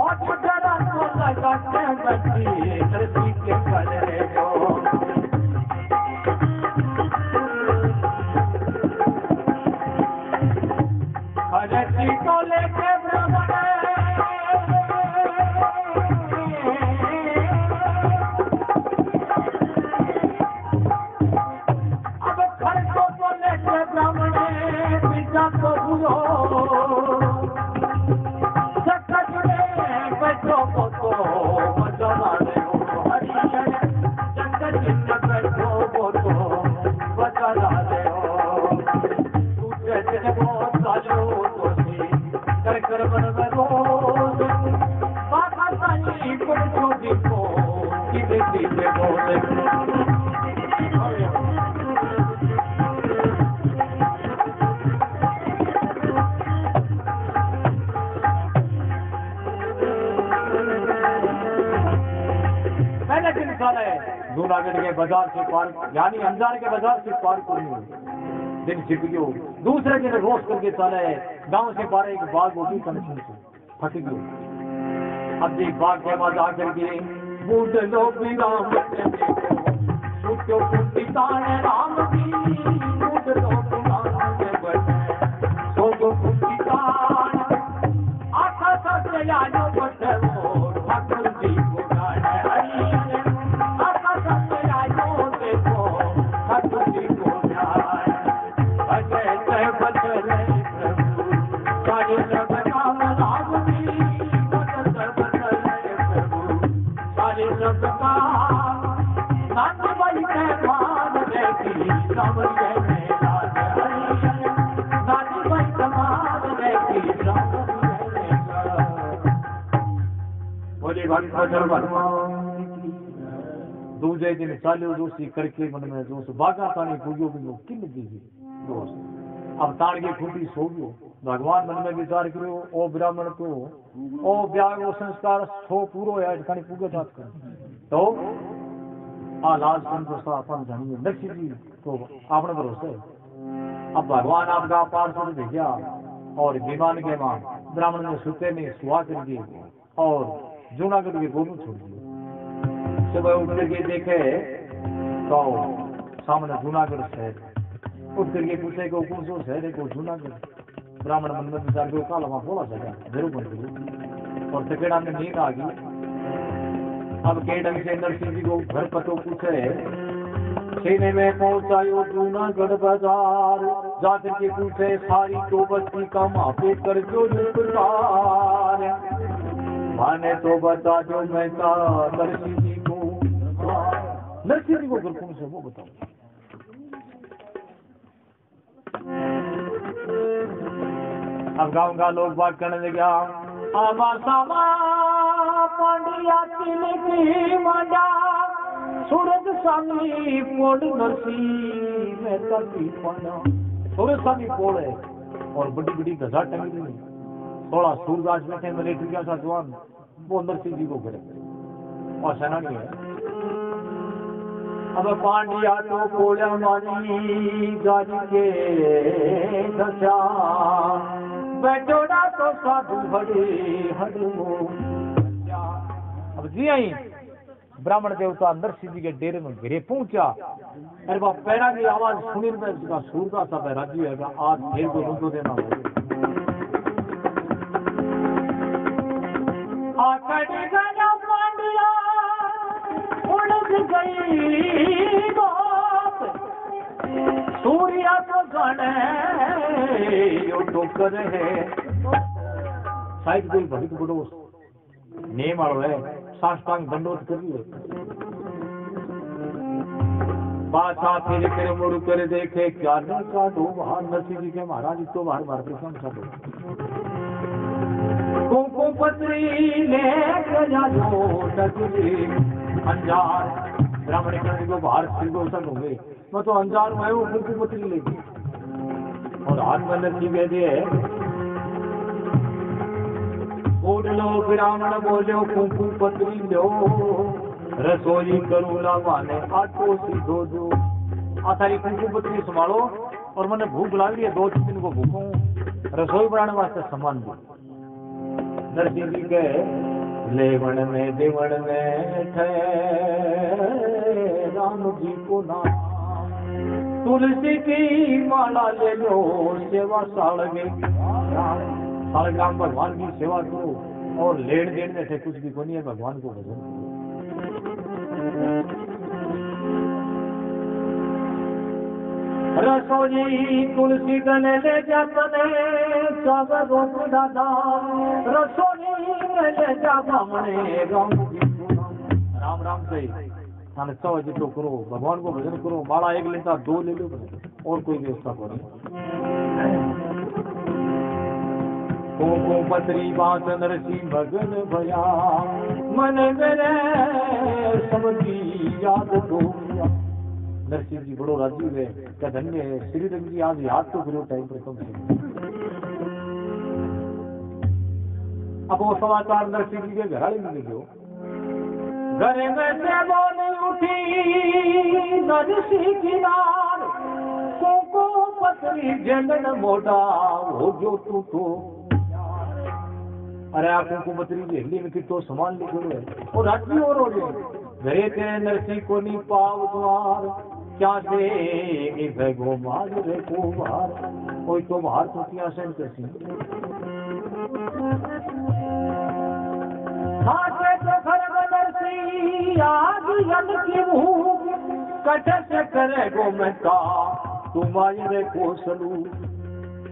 और जरा तो लगा के बच्ची धरती के करे जो को लेके ब्राह्मण अब खर्चों को लेके ब्राह्मण पिता को बुझो सकते बच्चों को तो बचाना हो हरियर जगत जिन बच्चों को तो बचाना हो दूसरे दिन बहुत सालों कर बनवरोज बाबा साईं को दीपो कि देखी से बोले पहले दिन साल है जूनागढ़ के बाजार से पार यानी अंजार के बाजार से पार करनी दिन छिप गयो। दूसरे दिन रोज करके चले गांव से बारे एक बाग होगी कनेक्शन से फट गयो। अब एक बाग के बाद आकर के बूढ़ लोग भी राम छूटो कुटी ताने राम की बूढ़ लोग राम के बैठे सो को कुटी तान आखा से आयो बैठे वो ठाकुर जी को गाने हरियर आखा से आयो देखो ठाकुर जी को गाने दूसरे दिन चालू दोस्ती करके मन में दोस्त बागा तानी पूजो भी किन दीजिए दोस्त अब ताड़ के खूटी सो गयो। भगवान मन में विचार करो ओ ब्राह्मण को ओ ब्याह वो संस्कार सो पूरो है खानी पूगे जात कर तो आ लाल संत सा अपन जानिए नक्शी जी को आपने भरोसे अब भगवान आपका पार्षद भेजा और विमान के मां ब्राह्मण ने सुते में सुहा कर दी और जूनागढ़ के गोलू छोड़ दिए। सुबह उठ के देखे तो सामने जूनागढ़ शहर उठ करके पूछे को कौन सो शहर है को जूनागढ़। ब्राह्मण मन में विचार को काला वहां बोला जाएगा जरूर बन गई और सकेड़ा में नींद आ गई। अब के ढंग से नरसिंह जी को घर पतो पूछे सीने में पहुंचायो जूनागढ़ बाजार जाकर के पूछे सारी तो बस्ती का मापे कर जो रुपकार माने तो बता जो मैं का नरसिंह जी को घर कौन से वो बताओ। अब गाँव का लोग बात करने लगे आवा सामा पांडिया की मजा सूरज सामी पोड़ नरसी में तभी पाना सूरज सामी पोड़ है और बड़ी बड़ी गजा टंगी हुई 16 सूरदास बैठे मिलिट्री का सा जवान वो नरसिंह जी को करे और सेनानी है। अब पांडिया तो कोड़ा मानी गाजी के दशा बैठोड़ा तो साधु बड़े हडू। अब जी आई ब्राह्मण देवता नरसिंह जी के डेरे में घिरे पहुंचा। अरे बाप पैरा की आवाज सुनी तो उसका सूरदा सा राजी है आज घेर को रुको देना होगा। पांडिया उड़ गई बात सूर्या को गणे यो टोकर है शायद कोई भक्त बड़ो नेम वालों है साष्टांग दंडोत कर लिए पाछा फिर कर मुड़ कर देखे क्या न काटो बाहर। नरसिंह जी के महाराज तो बाहर बाहर प्रश्न काटो। कुमकुम पत्री लेकर जाओ नगरी अंजार। ब्राह्मण कर्ण को बाहर सिर को उतर होंगे मैं तो अंजार में हूँ। कुमकुम पत्री लेगी और हाथ में नरसिंह कह दिए बोल लो ब्राह्मण बोलो कुमकुम पत्री लो रसोई करूला माने आटो सीधो दो। थारी कुमकुम पत्री संभालो और मैंने भूख लग रही है 2-3 दिन को भूखूं रसोई बनाने वास्ते सामान दो। नरसिंह जी के लेवण में देवण में राम जी को नाम। तुलसी की माला ले लो सेवा सालगे सालग्राम भगवान की सेवा करो और लेन देन में थे कुछ भी को नहीं है भगवान को भजन करो। रसोई तुलसी गले ले जातने चावर रोक दादा। रसोई ले जा बामणे राम राम से थाने 100 जितो करो भगवान को भजन करो। माला 1 लेता 2 ले लो और कोई व्यवस्था करो। कुमकुम पत्री बात नरसिंह भगन भया मन मेरे समझी याद दो। नरसिंह जी बड़ो राजी हुए क्या धन्य है श्री रंग जी आज याद तो करो टाइम पर कम से। अब वो समाचार नरसिंह जी के घराले में गयो। घर में से बोली उठी नरसिंह की नार। कुमकुम पत्री जंगल मोटा हो जो तू तो। अरे आप कुमकुम पत्री की हिंदी में कितो सामान लिखो है और रात्रि और हो गए घरे तेरे नरसिंह को नहीं पाव द्वार। क्या देगी भगो मार रे को बाहर। कोई तो बाहर तो क्या सेन कैसी हाथे तो घर में नरसिंह आग यम की भूख कट से करे गो मैं का तुम्हारे को सलू।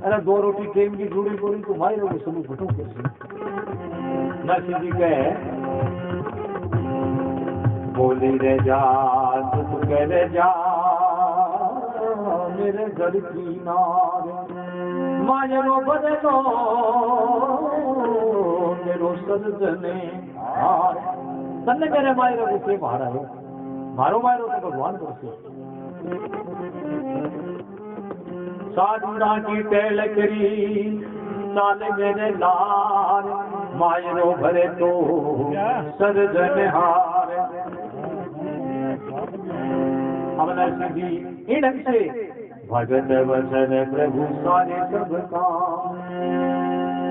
अरे 2 रोटी टेम की जुड़ी बोली तुम्हारे को सलू फटू कैसे। नरसिंह जी कहे बोली रे जा तू कह रे जा मेरे घर की नार। मायरो बदलो मेरो सजने हार। तन्ने मेरे मायरो को से बाहर आयो मारो मायरो तो भगवान को से। साधुना की टेल करी साले मेरे लार। मायरो भरे तो सजने हार। अब नरसिंह जी ढंग से भगत वचन प्रभु सारे सब काम।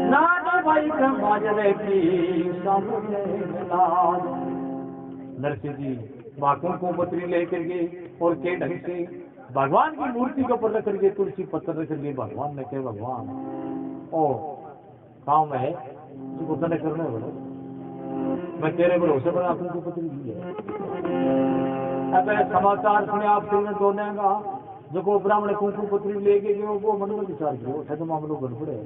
नाना भाई कमाजरे की सामने लाल। नरसिंह जी कुमकुम पत्री लेकर के और के ढंग से भगवान की मूर्ति के ऊपर रख करके तुलसी पत्थर रख करके भगवान ने कहे भगवान ओ काम है तुझको तने करने बोलो मैं तेरे भरोसे पर कुमकुम पत्री दी है। अब समाचार सुने आप तुरंत होने का जो ब्राह्मण कुमकुम पत्री लेके गए वो मन में विचार करो ठग मामलो गड़बड़ है।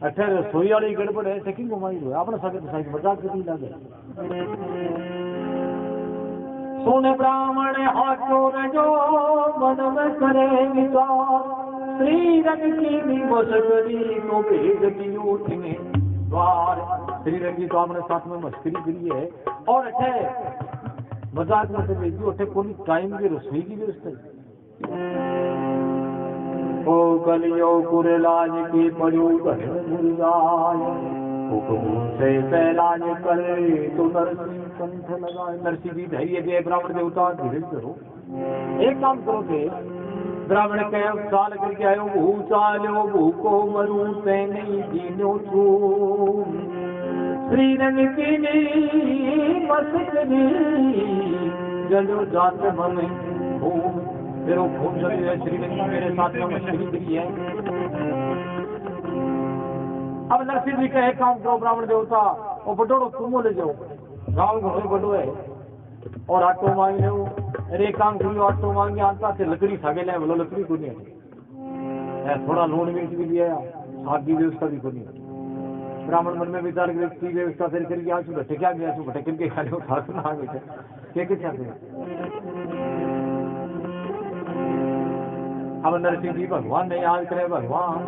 अठे रसोई वाली गड़बड़ है सेकिंग घुमाई हुई अपने साथ साइड मजाक करनी लगे। सुन ब्राह्मण हाथों जो मन में करे विचार। श्री रंग की भी मस्करी तो भेद की उठने द्वार। श्री रंग की तो आपने साथ में मस्करी करी है और अठे मजाक में भेजी उठे कोई टाइम की रसोई की व्यवस्था ओ गलियों कुरलाज की पड़ू घर मुरझाए। हुक्म से फैलाज करे तो नरसिंह कंठ लगाए। नरसिंह जी धैर्य दे ब्राह्मण देवता धीरे करो एक काम करो थे ब्राह्मण कह साल करके आयो भू चालो भूको मरू ते नहीं जीनो छू। श्री रंग की मस्करी जलो जात मन घूम। फिर वो घूम चली है श्री रंग मेरे साथ में मछली करी है। अब नरसिंह जी का एक काम करो ब्राह्मण देवता और बटोरो तुम ले जाओ गाँव घूमे बटो है और आटो मांग लो। अरे एक काम करियो आटो मांगे आता से लकड़ी सागे ले बोलो लकड़ी को नहीं थोड़ा लून मिर्च भी लिया साग की व्यवस्था भी को नहीं। ब्राह्मण मन में विचार की व्यवस्था फिर करके आज भट्टे क्या गया भट्टे करके खा लो खा सुना बेटे क्या क्या चाहते अब नरसिंह जी भगवान ने याद करे, भगवान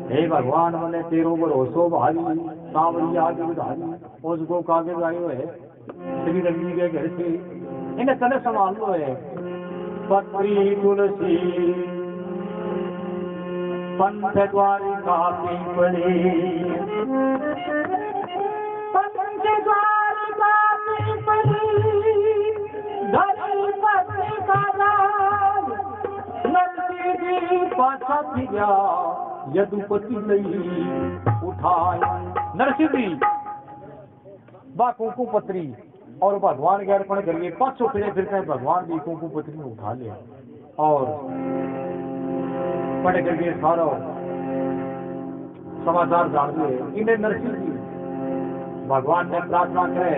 हे भगवान मैंने तेरो भरोसो भारी, सांवरी आगे उधारी, उसको कागे आए हुए श्री रंगी के घर से इन्हें तने संभाल लो है। पत्री तुलसी पंथ द्वारिका पीपड़ी, पंथ द्वारिका पीपड़ी, धरी पत्नी का राज, नरसिंह जी पाछा फिरा यदुपति लई उठाए। नरसिंह जी बा कुंकू पत्री और भगवान के अर्पण करिए, पाछो फिरे फिरते भगवान भी कुंकू पत्री में उठा लिया और पढ़ करके सारा समाचार जान लिए। इन्हें नरसिंह जी भगवान ने प्रार्थना करे,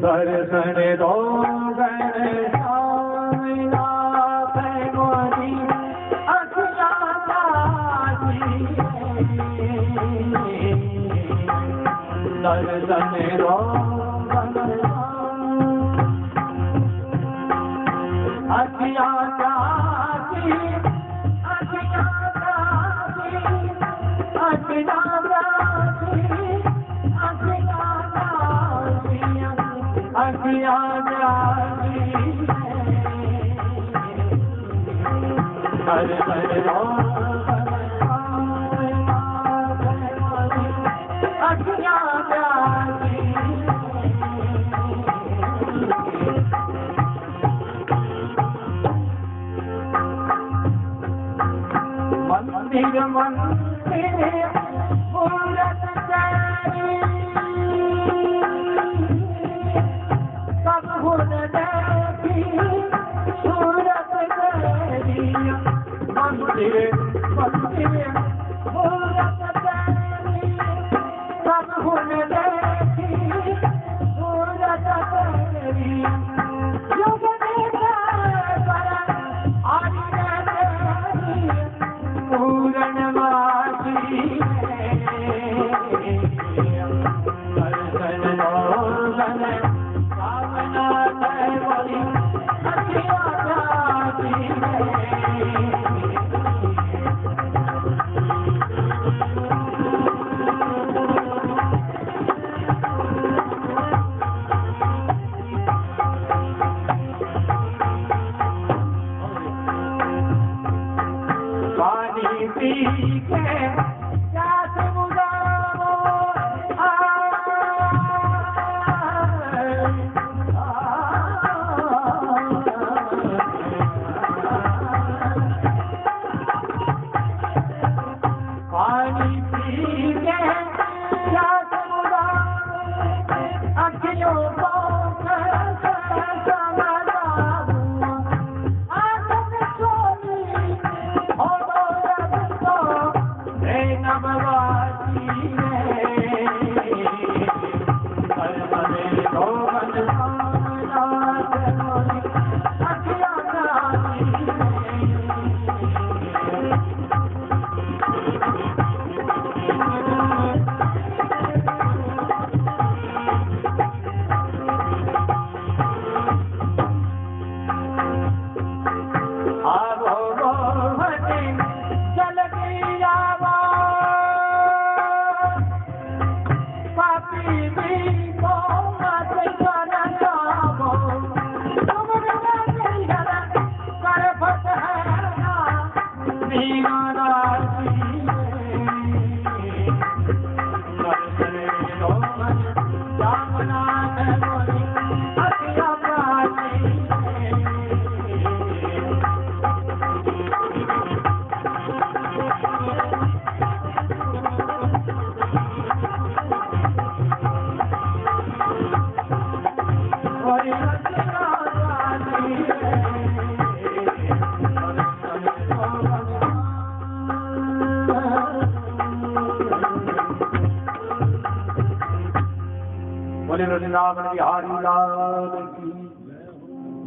दर्शन दो दर्शन दो अखियाँ जाती, अखियाँ जाती, अखियाँ जाती, अखियाँ जाती, अखियाँ जाती, दर्शन दो अखियाँ जाती। मंदिर मंदिर मूरत तेरी, सब भूल देखी सूरत तेरी। मंदिर मंदिर मूरत तेरी, सब भूल देखी सूरत तेरी। युग पूरणवासी दर्शन लोगन कामना देवरी अखियाँ जाती पानी पी के प्यास बुझाओ, पानी पी के प्यास बुझाओ, अखियों को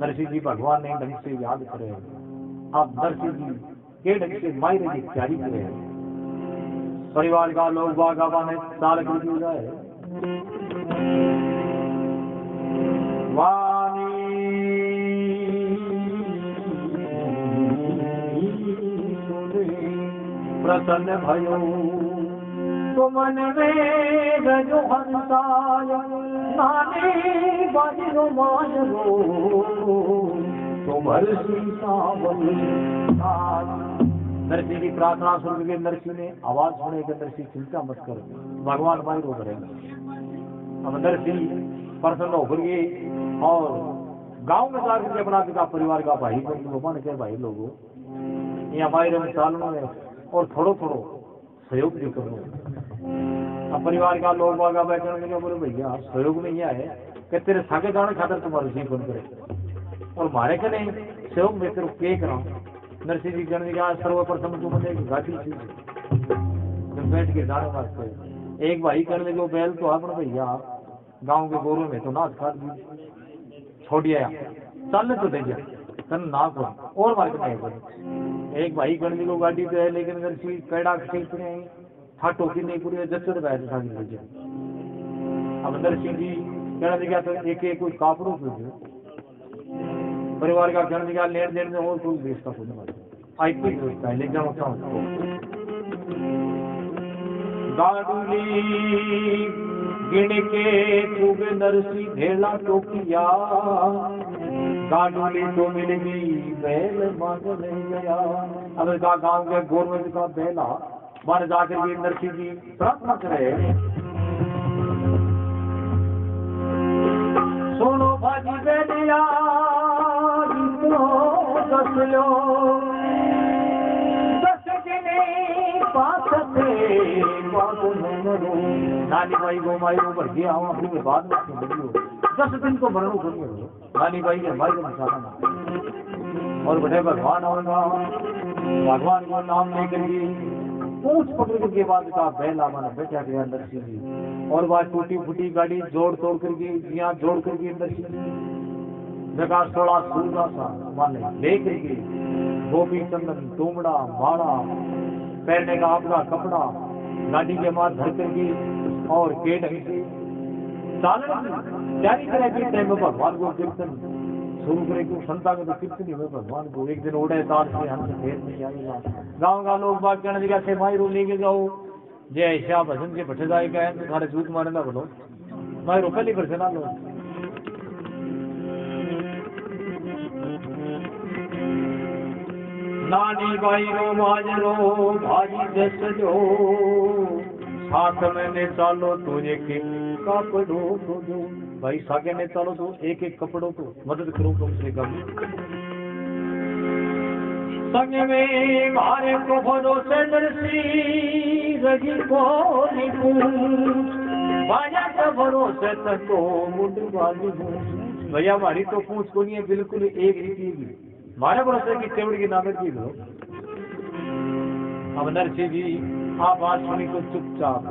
नरसिंह जी भगवान ने ढंग से याद करे, आप नरसिंह जी के ढंग से मायरे की तैयारी करे। परिवार का लोग बागाबा ने साल जाए प्रसन्न भयो तो मन में गजो हंसाय नानी बाजिरो माजरो तो बरसी सावन। नरसिंह की प्रार्थना सुन के नरसिंह ने आवाज सुने के नरसिंह चिंता मत करो, भगवान भाई रो करेंगे। अब नरसिंह प्रसन्न होकर के और गांव में जाकर के अपना पिता परिवार का भाई को मन के भाई लोगों ये हमारे रमजान में और थोड़ो थोड़ो सहयोग भी करो। अब परिवार का लोग बागा बैठने लगे, बोले भैया सहयोग में यह है कि तेरे सागे जाने खातर तुम्हारा जी बन करे और मारे के नहीं सहयोग में तेरे के करा। नरसिंह जी कहने का सर्वप्रथम तुम ने गाड़ी थी बैठ के जाने वास्ते एक भाई कहने लगे बैल तो अपना भैया गाँव के गोरों में तो नाच खा छोड़िया चलने तो दे तन ना करो और मार्केट नहीं करो। एक भाई गणजी को गाड़ी पे है लेकिन अगर सी पेड़ा खींच रहे हैं था टोकी नहीं पूरी जच्चर बैठ था नहीं। अब अंदर सिंह जी कहना दिखा तो एक एक कुछ कापड़ों पे परिवार का कहना दिखा लेन देन में और कोई देश का होने वाला आई पी सोचता है ले जाओ गाड़ूली गिण के खूब नरसी ढेला टोकिया गाड़ूली तो मिलेगी बैल मांगने गया। अब गांव के गोरमेंट का बैला मान जाकर के नरसिंह जी प्रार्थना करे सुनो भाजी बैलिया दस लो नानी भाई को माई भर गया हूँ अपनी बाद में 10 दिन को भरणु करिए नानी भाई के भाई को निशाना और बड़े भगवान होगा भगवान को नाम लेकर के पूछ पकड़ के बाद का बैला माना बैठा गया नरसिंह जी और वह टूटी फूटी गाड़ी जोड़ तोड़ करके यहाँ जोड़ करके नरसिंह जी जगह 16 सूरजा सा माने लेकर के गोपी चंदन टूमड़ा माड़ा पहनने का आपका कपड़ा गाड़ी के मार धर करके और के ढंग से तैयारी करेगी टाइम में भगवान को कीर्तन शुरू करेगी संता में तो कीर्तन ही भगवान को एक दिन उड़े तार से हमसे फेर नहीं आएगा। गाँव का लोग बात कहने लगा से माई रो लेके जाओ जय श्याम भजन के भट्टे जाएगा है तो सारे झूठ मारने ना बोलो माई रो पहली पर से ना लो नानी भाई रो माजरो भाजी जस जो साथ में चालो तो एक कपड़ो तो दो भाई सागे ने चालो तो एक एक कपड़ों को मदद करो कम से कम संग में मारे को भरोसे नरसी रगी को भाया का भरोसे तक तो मुंड वाली हूँ भैया हमारी तो पूछ को नहीं है बिल्कुल एक रीति की मारे भरोसे की चेवड़ी की नागत की लो। अब नरसिंह जी आप बात सुनी तो चुपचाप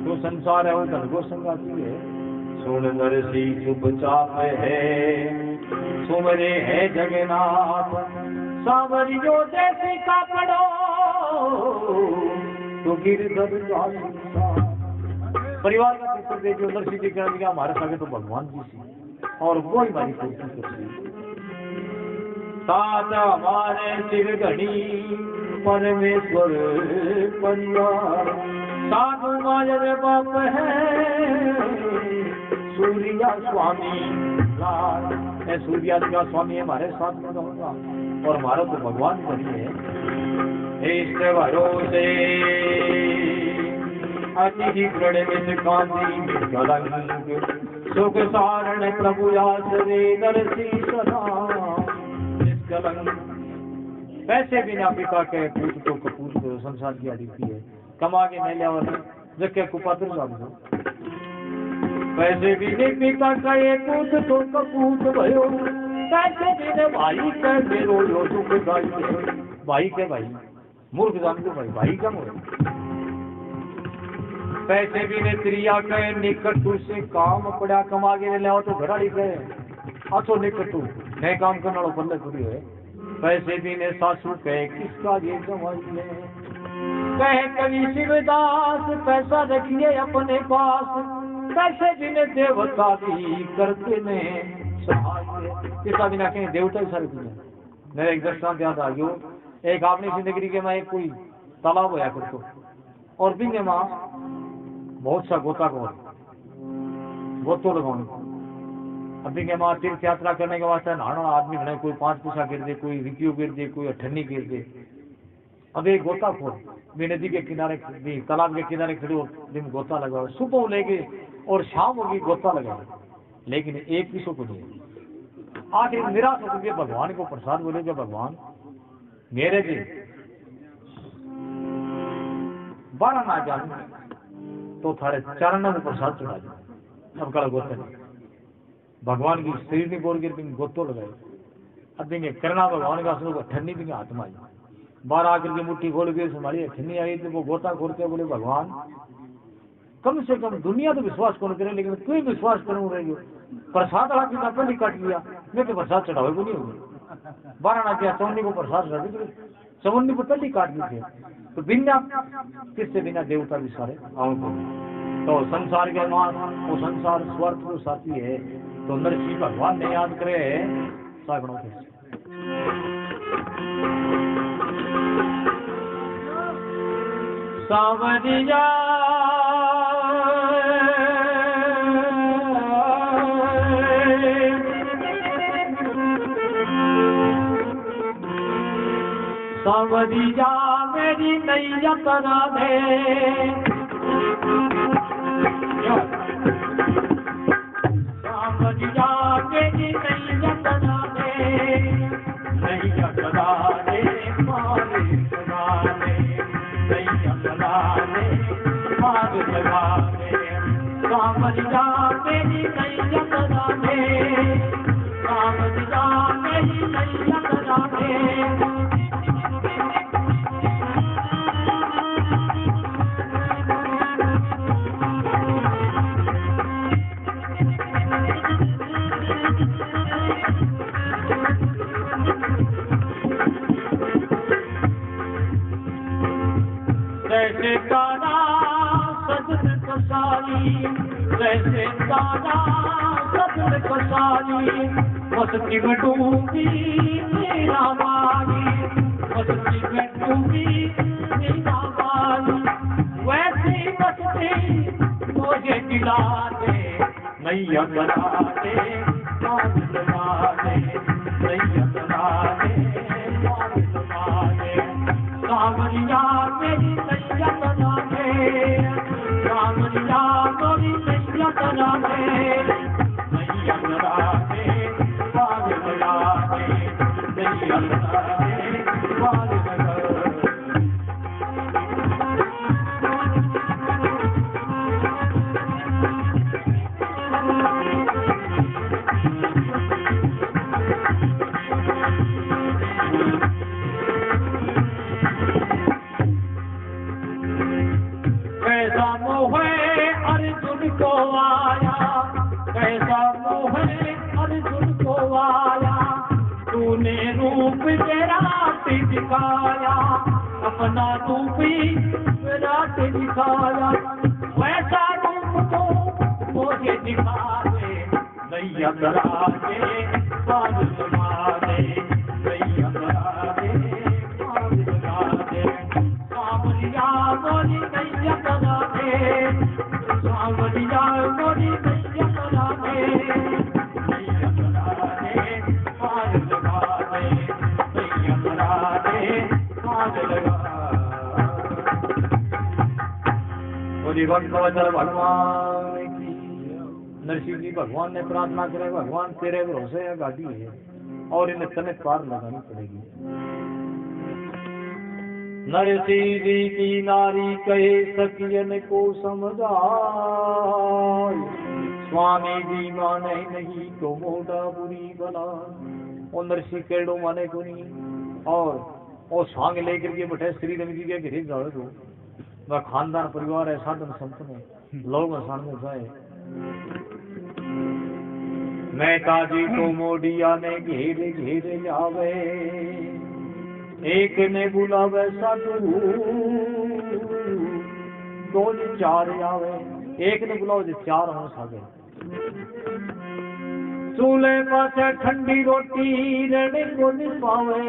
तो संसार है वो धन को संगाती है सुन नरसिंह चुपचाप है सुमरे है जगन्नाथ सावरियो जैसे का पड़ो तो गिरधर परिवार का पुत्र दे जो नरसिंह जी कहने लगा हमारे सागे तो भगवान जी से और वो ही हमारी कोशिश करती साथ हमारे सिर घड़ी परमेश्वर परिवार साधु मायर बाप है सूर्या स्वामी लाल सूर्या का स्वामी हमारे साथ में रहूंगा और हमारा तो भगवान बनी है इष्ट भरोसे अति ही प्रणमित कांति कलंक सुख सारण प्रभु आश्रे नरसिंह सदा पैसे बिना पिता के पूछ तो कपूत को संसार की आदि है कमा के नहीं लिया जगह कुपात्र दो पैसे बिना पिता का ये पूछ तो कपूत भयो पैसे बिना भाई का मेरो यो दुख गाई भाई के भाई मूर्ख जान दो भाई भाई का मोर पैसे बिना त्रिया के निकटू से काम पड़ा कमा के ले आओ तो घराड़ी गए अच्छो निकटू नए काम करने वालों बंदे खुदी है पैसे बिने सासू कहे किसका ये कमाई है कहे कवि शिवदास पैसा रखिए अपने पास कैसे जिन्हें देवता भी करते ने सहाय। इसका बिना कहीं देवता ही सारे दुनिया। मेरा एक दृष्टांत याद आ गयो। एक आपने जिंदगी के में एक कोई तालाब होया करतो और बिंगे मां बहुत सा गोता को गोतो लगाने। अभी के मां तीर्थ यात्रा करने के वास्ते नहाना आदमी घने कोई 5 पैसा गिर दे, कोई रिपियो गिर दे, कोई अठन्नी गिर दे। अब एक गोताखोर भी नदी के किनारे भी तालाब के किनारे खड़े हो दिन गोता लगा, सुबह लेके और शाम होगी गोता लगा, लेकिन एक किसो को नहीं। आखिर निराश होकर के भगवान को प्रसाद बोले कि भगवान मेरे जी 12 ना जाने तो थारे चरणों में प्रसाद चढ़ा दे। अब कल गोता नहीं भगवान की शरीर ने बोल के गोतो लगाए। अब देंगे करना भगवान का असर ठंडी भी हाथ में आई। बाहर आकर के मुट्ठी खोल के हमारी ठंडी आई तो वो गोता खोलते बोले भगवान कम से कम दुनिया तो विश्वास कौन करे, लेकिन कोई विश्वास करूँ रही प्रसाद वाला की पहले काट लिया मैं तो प्रसाद चढ़ावे को नहीं होगी। 12 ना किया चौनी को प्रसाद चढ़ा दी, चौनी को पहले काट दी थे। तो बिना किससे बिना देवता भी सारे आऊँ तो संसार के मान वो संसार स्वार्थ को साथी है। तो नरसिंह भगवान ने याद करे सागणों के सावरिया सावरिया मेरी नैया करा दे, सावरिया मेरी नैया करा दे, नैया करा दे मारे करा दे, नैया करा दे मारे करा दे, सावरिया मेरी नैया करा दे, सावरिया मेरी नैया करा दे। जैसे तारा सजन कसाई, जैसे तारा सजन कसाई, मस्ती में डूबी मेरा बारी, मस्ती में डूबी मेरा बारी, वैसी मस्ती मुझे दिला दे, नैया बना दे बात लगा दे, नैया बना दे बात लगा दे, सावरिया मेरी नैया बना दे, सावरिया मेरी नैया बना दे, नैया बना दे बात लगा दे, नैया बना दे बात लगा दे। कैसा मोह अर्जुन को आया, कैसा मोह अर्जुन को आया, तूने रूप विराट दिखाया, अपना रूप विराट दिखाया, वैसा रूप तो मुझे दिखा दे, नैया करा दे बात लगा दे, नैया करा दे बात लगा दे, सावरिया मोरी नैया करा दे, सावरिया मोरी नैया करा दे, नैया करा दे बात लगा दे, नैया करा दे बात लगा। बोली भगवान भगवान की। नरसिंह जी भगवान ने प्रार्थना करे भगवान तेरे भरोसे यह गाड़ी है और इन्हें तने पार लगानी पड़ेगी। नरसिंह जी की नारी कहे सखियन को समझाए, स्वामी जी माने नहीं तो मोटा बुरी बला। और नरसिंह केड़ो माने को नहीं और सांग लेकर के बैठे श्री रंग जी के घरे जाए तो वह खानदान परिवार है साधन संत में लोग सामने जाए। मेहता जी को मोडिया ने घेरे घेरे लावे, एक ने बुलावे साधु दो चार आवे, एक ने बुलाओ जो 4 हों सागे चूल्हे पास ठंडी रोटी रहने को नहीं पावे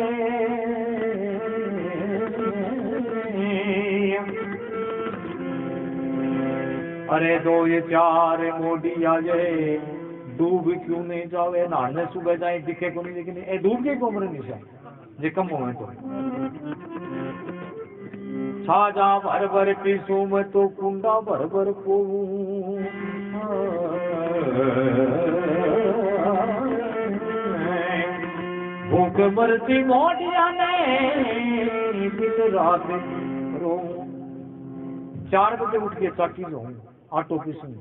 अरे 2 ये 4 मोटी आ जाए डूब क्यों नहीं जावे नहाने सुबह जाए दिखे को नहीं लेकिन ए डूब के को मरे निशा जे कम हो तो छाजा भर भर पीसू मैं तो कुंडा भर भर को भूख मरती मोटिया ने दिन रात रो 4 बजे उठ के चाकी जाऊं आटो पीसूं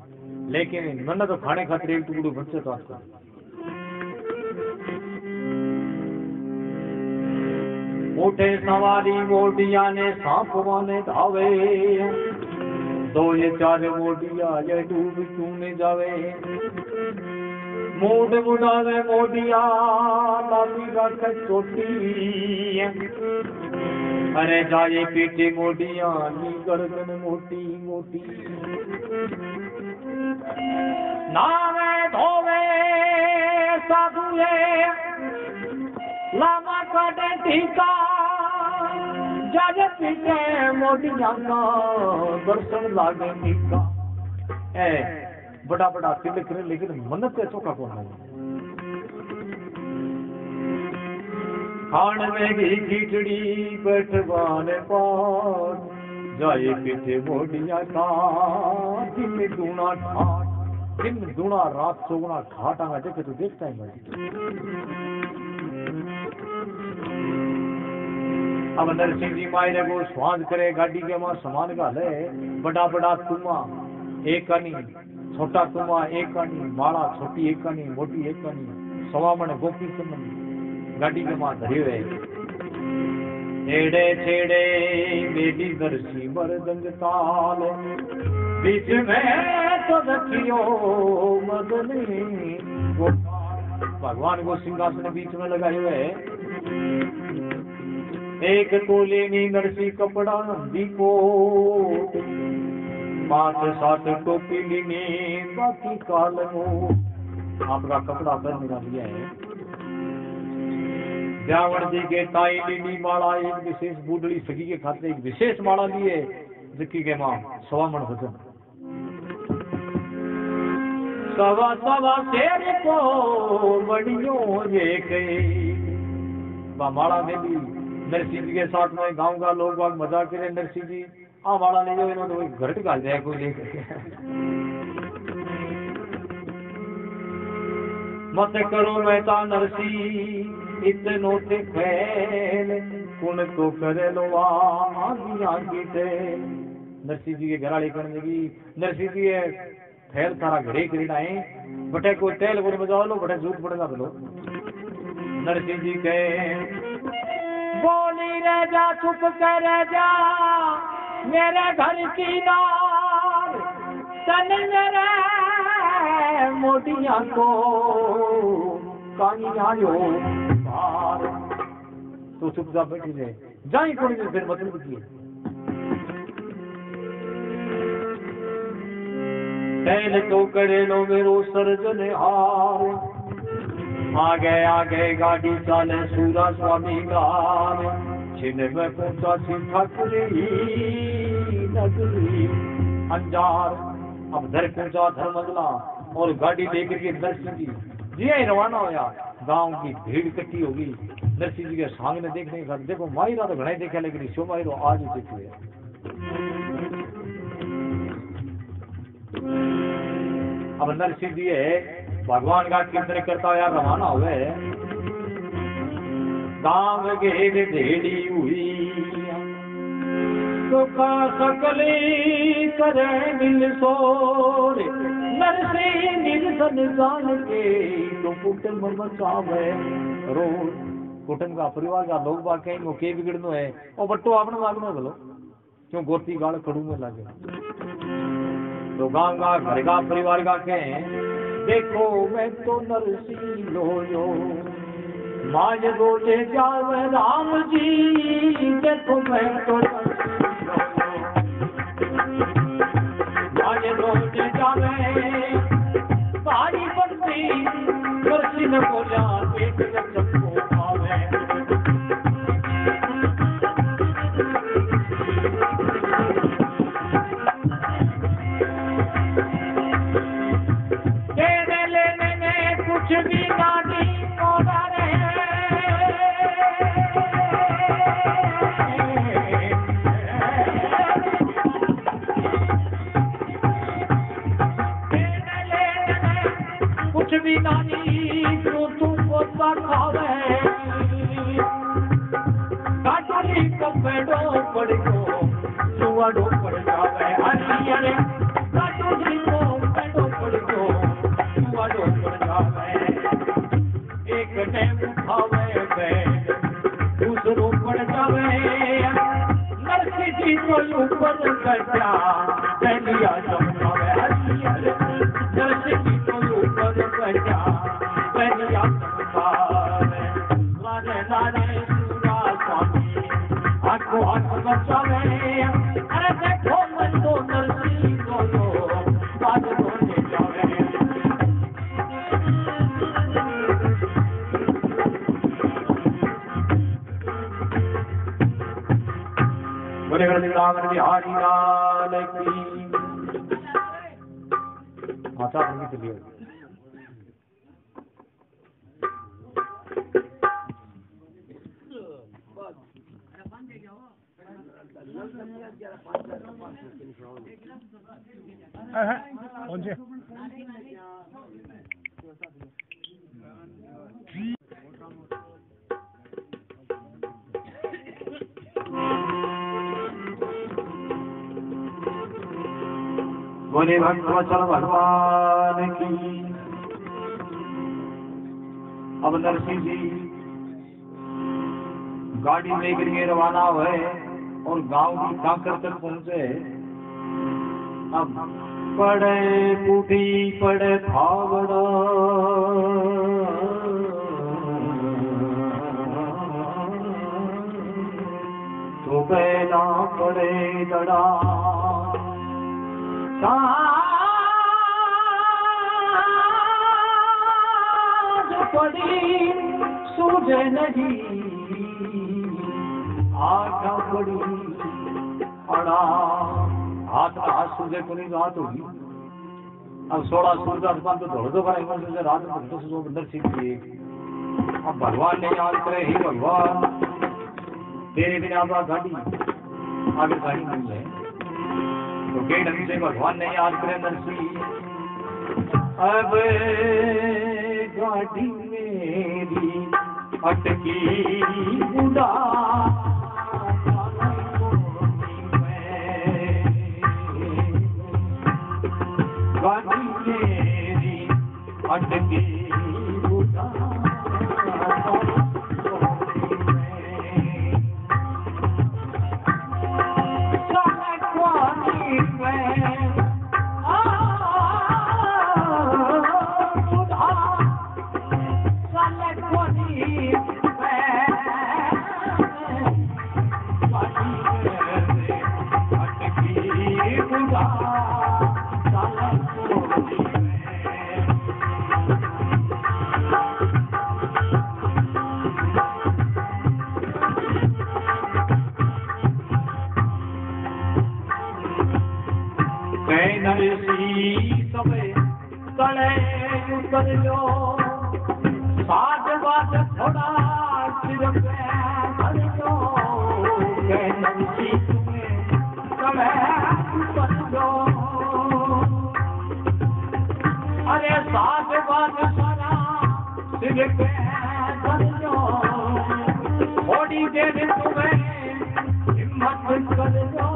लेकिन मन तो खाने खातिर एक टुकड़ो बच्चे तो आपका उठे सवारी मोटिया ने सांपवा ने धावे 2 ये 4 मोटिया ये डूब क्यों ने जावे मूड बुढ़ावे मोटिया लाली रख चोटी अरे जाए पीटे मोटिया नी गर्दन मोटी मोटी नावे धोवे साधुए लामा काटे टीका जज पीटे मोटिया का दर्शन लागे टीका ए बड़ा बड़ा तिलक करे लेकिन मन्नत से चौका कौन है खान में घी खिचड़ी बैठवाने पार जाए पीछे मोटिया का दिन दूना ठाट दिन दूना रात चौगुना ठाट आगा देखे तो देखता है मैं अब नरसिंह जी मायरे को स्वाद करे गाड़ी के मां सामान का ले बड़ा बड़ा तुमा एक कनी छोटा तुमा एक कनी माला छोटी एक कनी मोटी एक कनी सवामण गोपी चंदन गाड़ी के मां धरी हुए एड़े छेड़े मेरी दर्शी मरदंग ताल बीच में तो रखियो मदनी भगवान को सिंहासन बीच में लगाए हुए एक तोले नी नरसी कपड़ा नंदी को माथ साथ टोपी लीनी बाकी काल को आपका कपड़ा पहन लिया है ब्यावण जी के ताई लीनी माला एक विशेष बूढ़ी सगी के खाते एक विशेष माला लिए जिक्की के मां सवामण भजन सवा सवा शेर को बड़ियों ये गई माला में भी नरसिंह जी के साथ में गांव का लोग बाग मजाक करे नरसिंह जी आ माला ले जाओ इन्होंने तो घर टिका दिया कोई लेकर मत करो मेहता नरसी इतनो ते फैल कुण तो करे लो आगी आगी ते नरसिंह जी के घर वाली करने की नरसिंह जी फैल सारा घरे करीडाए बटे कोई तेल को बजाओ लो बटे झूठ पड़ेगा बोलो नरसिंह जी के बोली रह जा चुप कर जा मेरे घर की नार तन मेरे मोटिया को कहीं आयो बार तो चुपचाप बैठी रहे जाई कोई फिर मतलब की तेल तो करे लो मेरो सर्जन हार आगे आगे गाड़ी चाले सूरा स्वामी गान छिन में पहुंचा ठाकुरी नगरी अंजार अब घर पहुंचा धर्मजला और गाड़ी लेकर के नरसिंह जी जी रवाना होया गांव की भीड़ इकट्ठी होगी नरसिंह जी के सामने देखने का देखो माई तो घना देखा लेकिन शो माई आज देखो अब नरसिंह जी भगवान का कीर्तन करता हुआ रवाना हुए गांव घेर भेड़ी हुई तो का सकली करे मिल सोर नरसिंह निर्धन जान के तो कुटुंब मचावे रो कुटुंब का परिवार का लोग बाग कहेंगे के बिगड़नो है और बट्टो आपने मालूम है बोलो क्यों गोती गाल खड़ू में लगे तो गांव का घर का परिवार का कहें देखो मैं तो नरसिंह लोयो माज बोले जावे राम जी देखो मैं तो माज बोले नरसी ने बोला पेट में सबको खावे देने लेने में कुछ भी नानी मोड़ा कुछ भी नानी तो तुमको खावे काटली को पेड़ो पड़ गो सुवाड़ो पड़ जावे हरी अरे काटली को पेड़ो पड़ गो सुवाड़ो पड़ जावे एक टाइम उठावे बैठ दूसरो पड़ जावे नरसी जी को ऊपर बैठा पहलिया जमावे हरी अरे नरसी जी को ऊपर बैठा पहलिया जमावे लारे लारे सूरा स्वामी आंखों हाथ बचावे अरे देखो मन तो नरसी बोलो बात बोले जावे बोले गणराम बिहारी लाल की माता संगीत लिए बोले भक्तवत्सल भगवान की। अब नरसिंह जी गाड़ी में गिर रवाना हुए और गांव की कांकर तक पहुंचे। अब पड़े बूढ़ी पड़े भावड़ा तो पहला पड़े दड़ा पड़ी सूझे नहीं आगा पड़ी अड़ा हाथ सूझे को नहीं रात होगी। अब 16 सूर्य आसमान तो दौड़ दो कर रात में तो अंदर सीखिए। अब भगवान ने याद करे ही भगवान तेरे बिना आपका गाड़ी आगे गाड़ी नहीं है तो के ढंग से भगवान ने याद करे नरसिंह। अब गाड़ी मेरी अटकी बुढ़ा गाड़ी मेरी अटकी बुढ़ा कर लो साज बाज थोड़ा सिर पे धर लो नरसी तुम्हें कड़े कर लो। अरे साज बाज सारा सिर पे धर लो थोड़ी देर तुम्हें हिम्मत कर लो।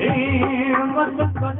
हिम्मत कर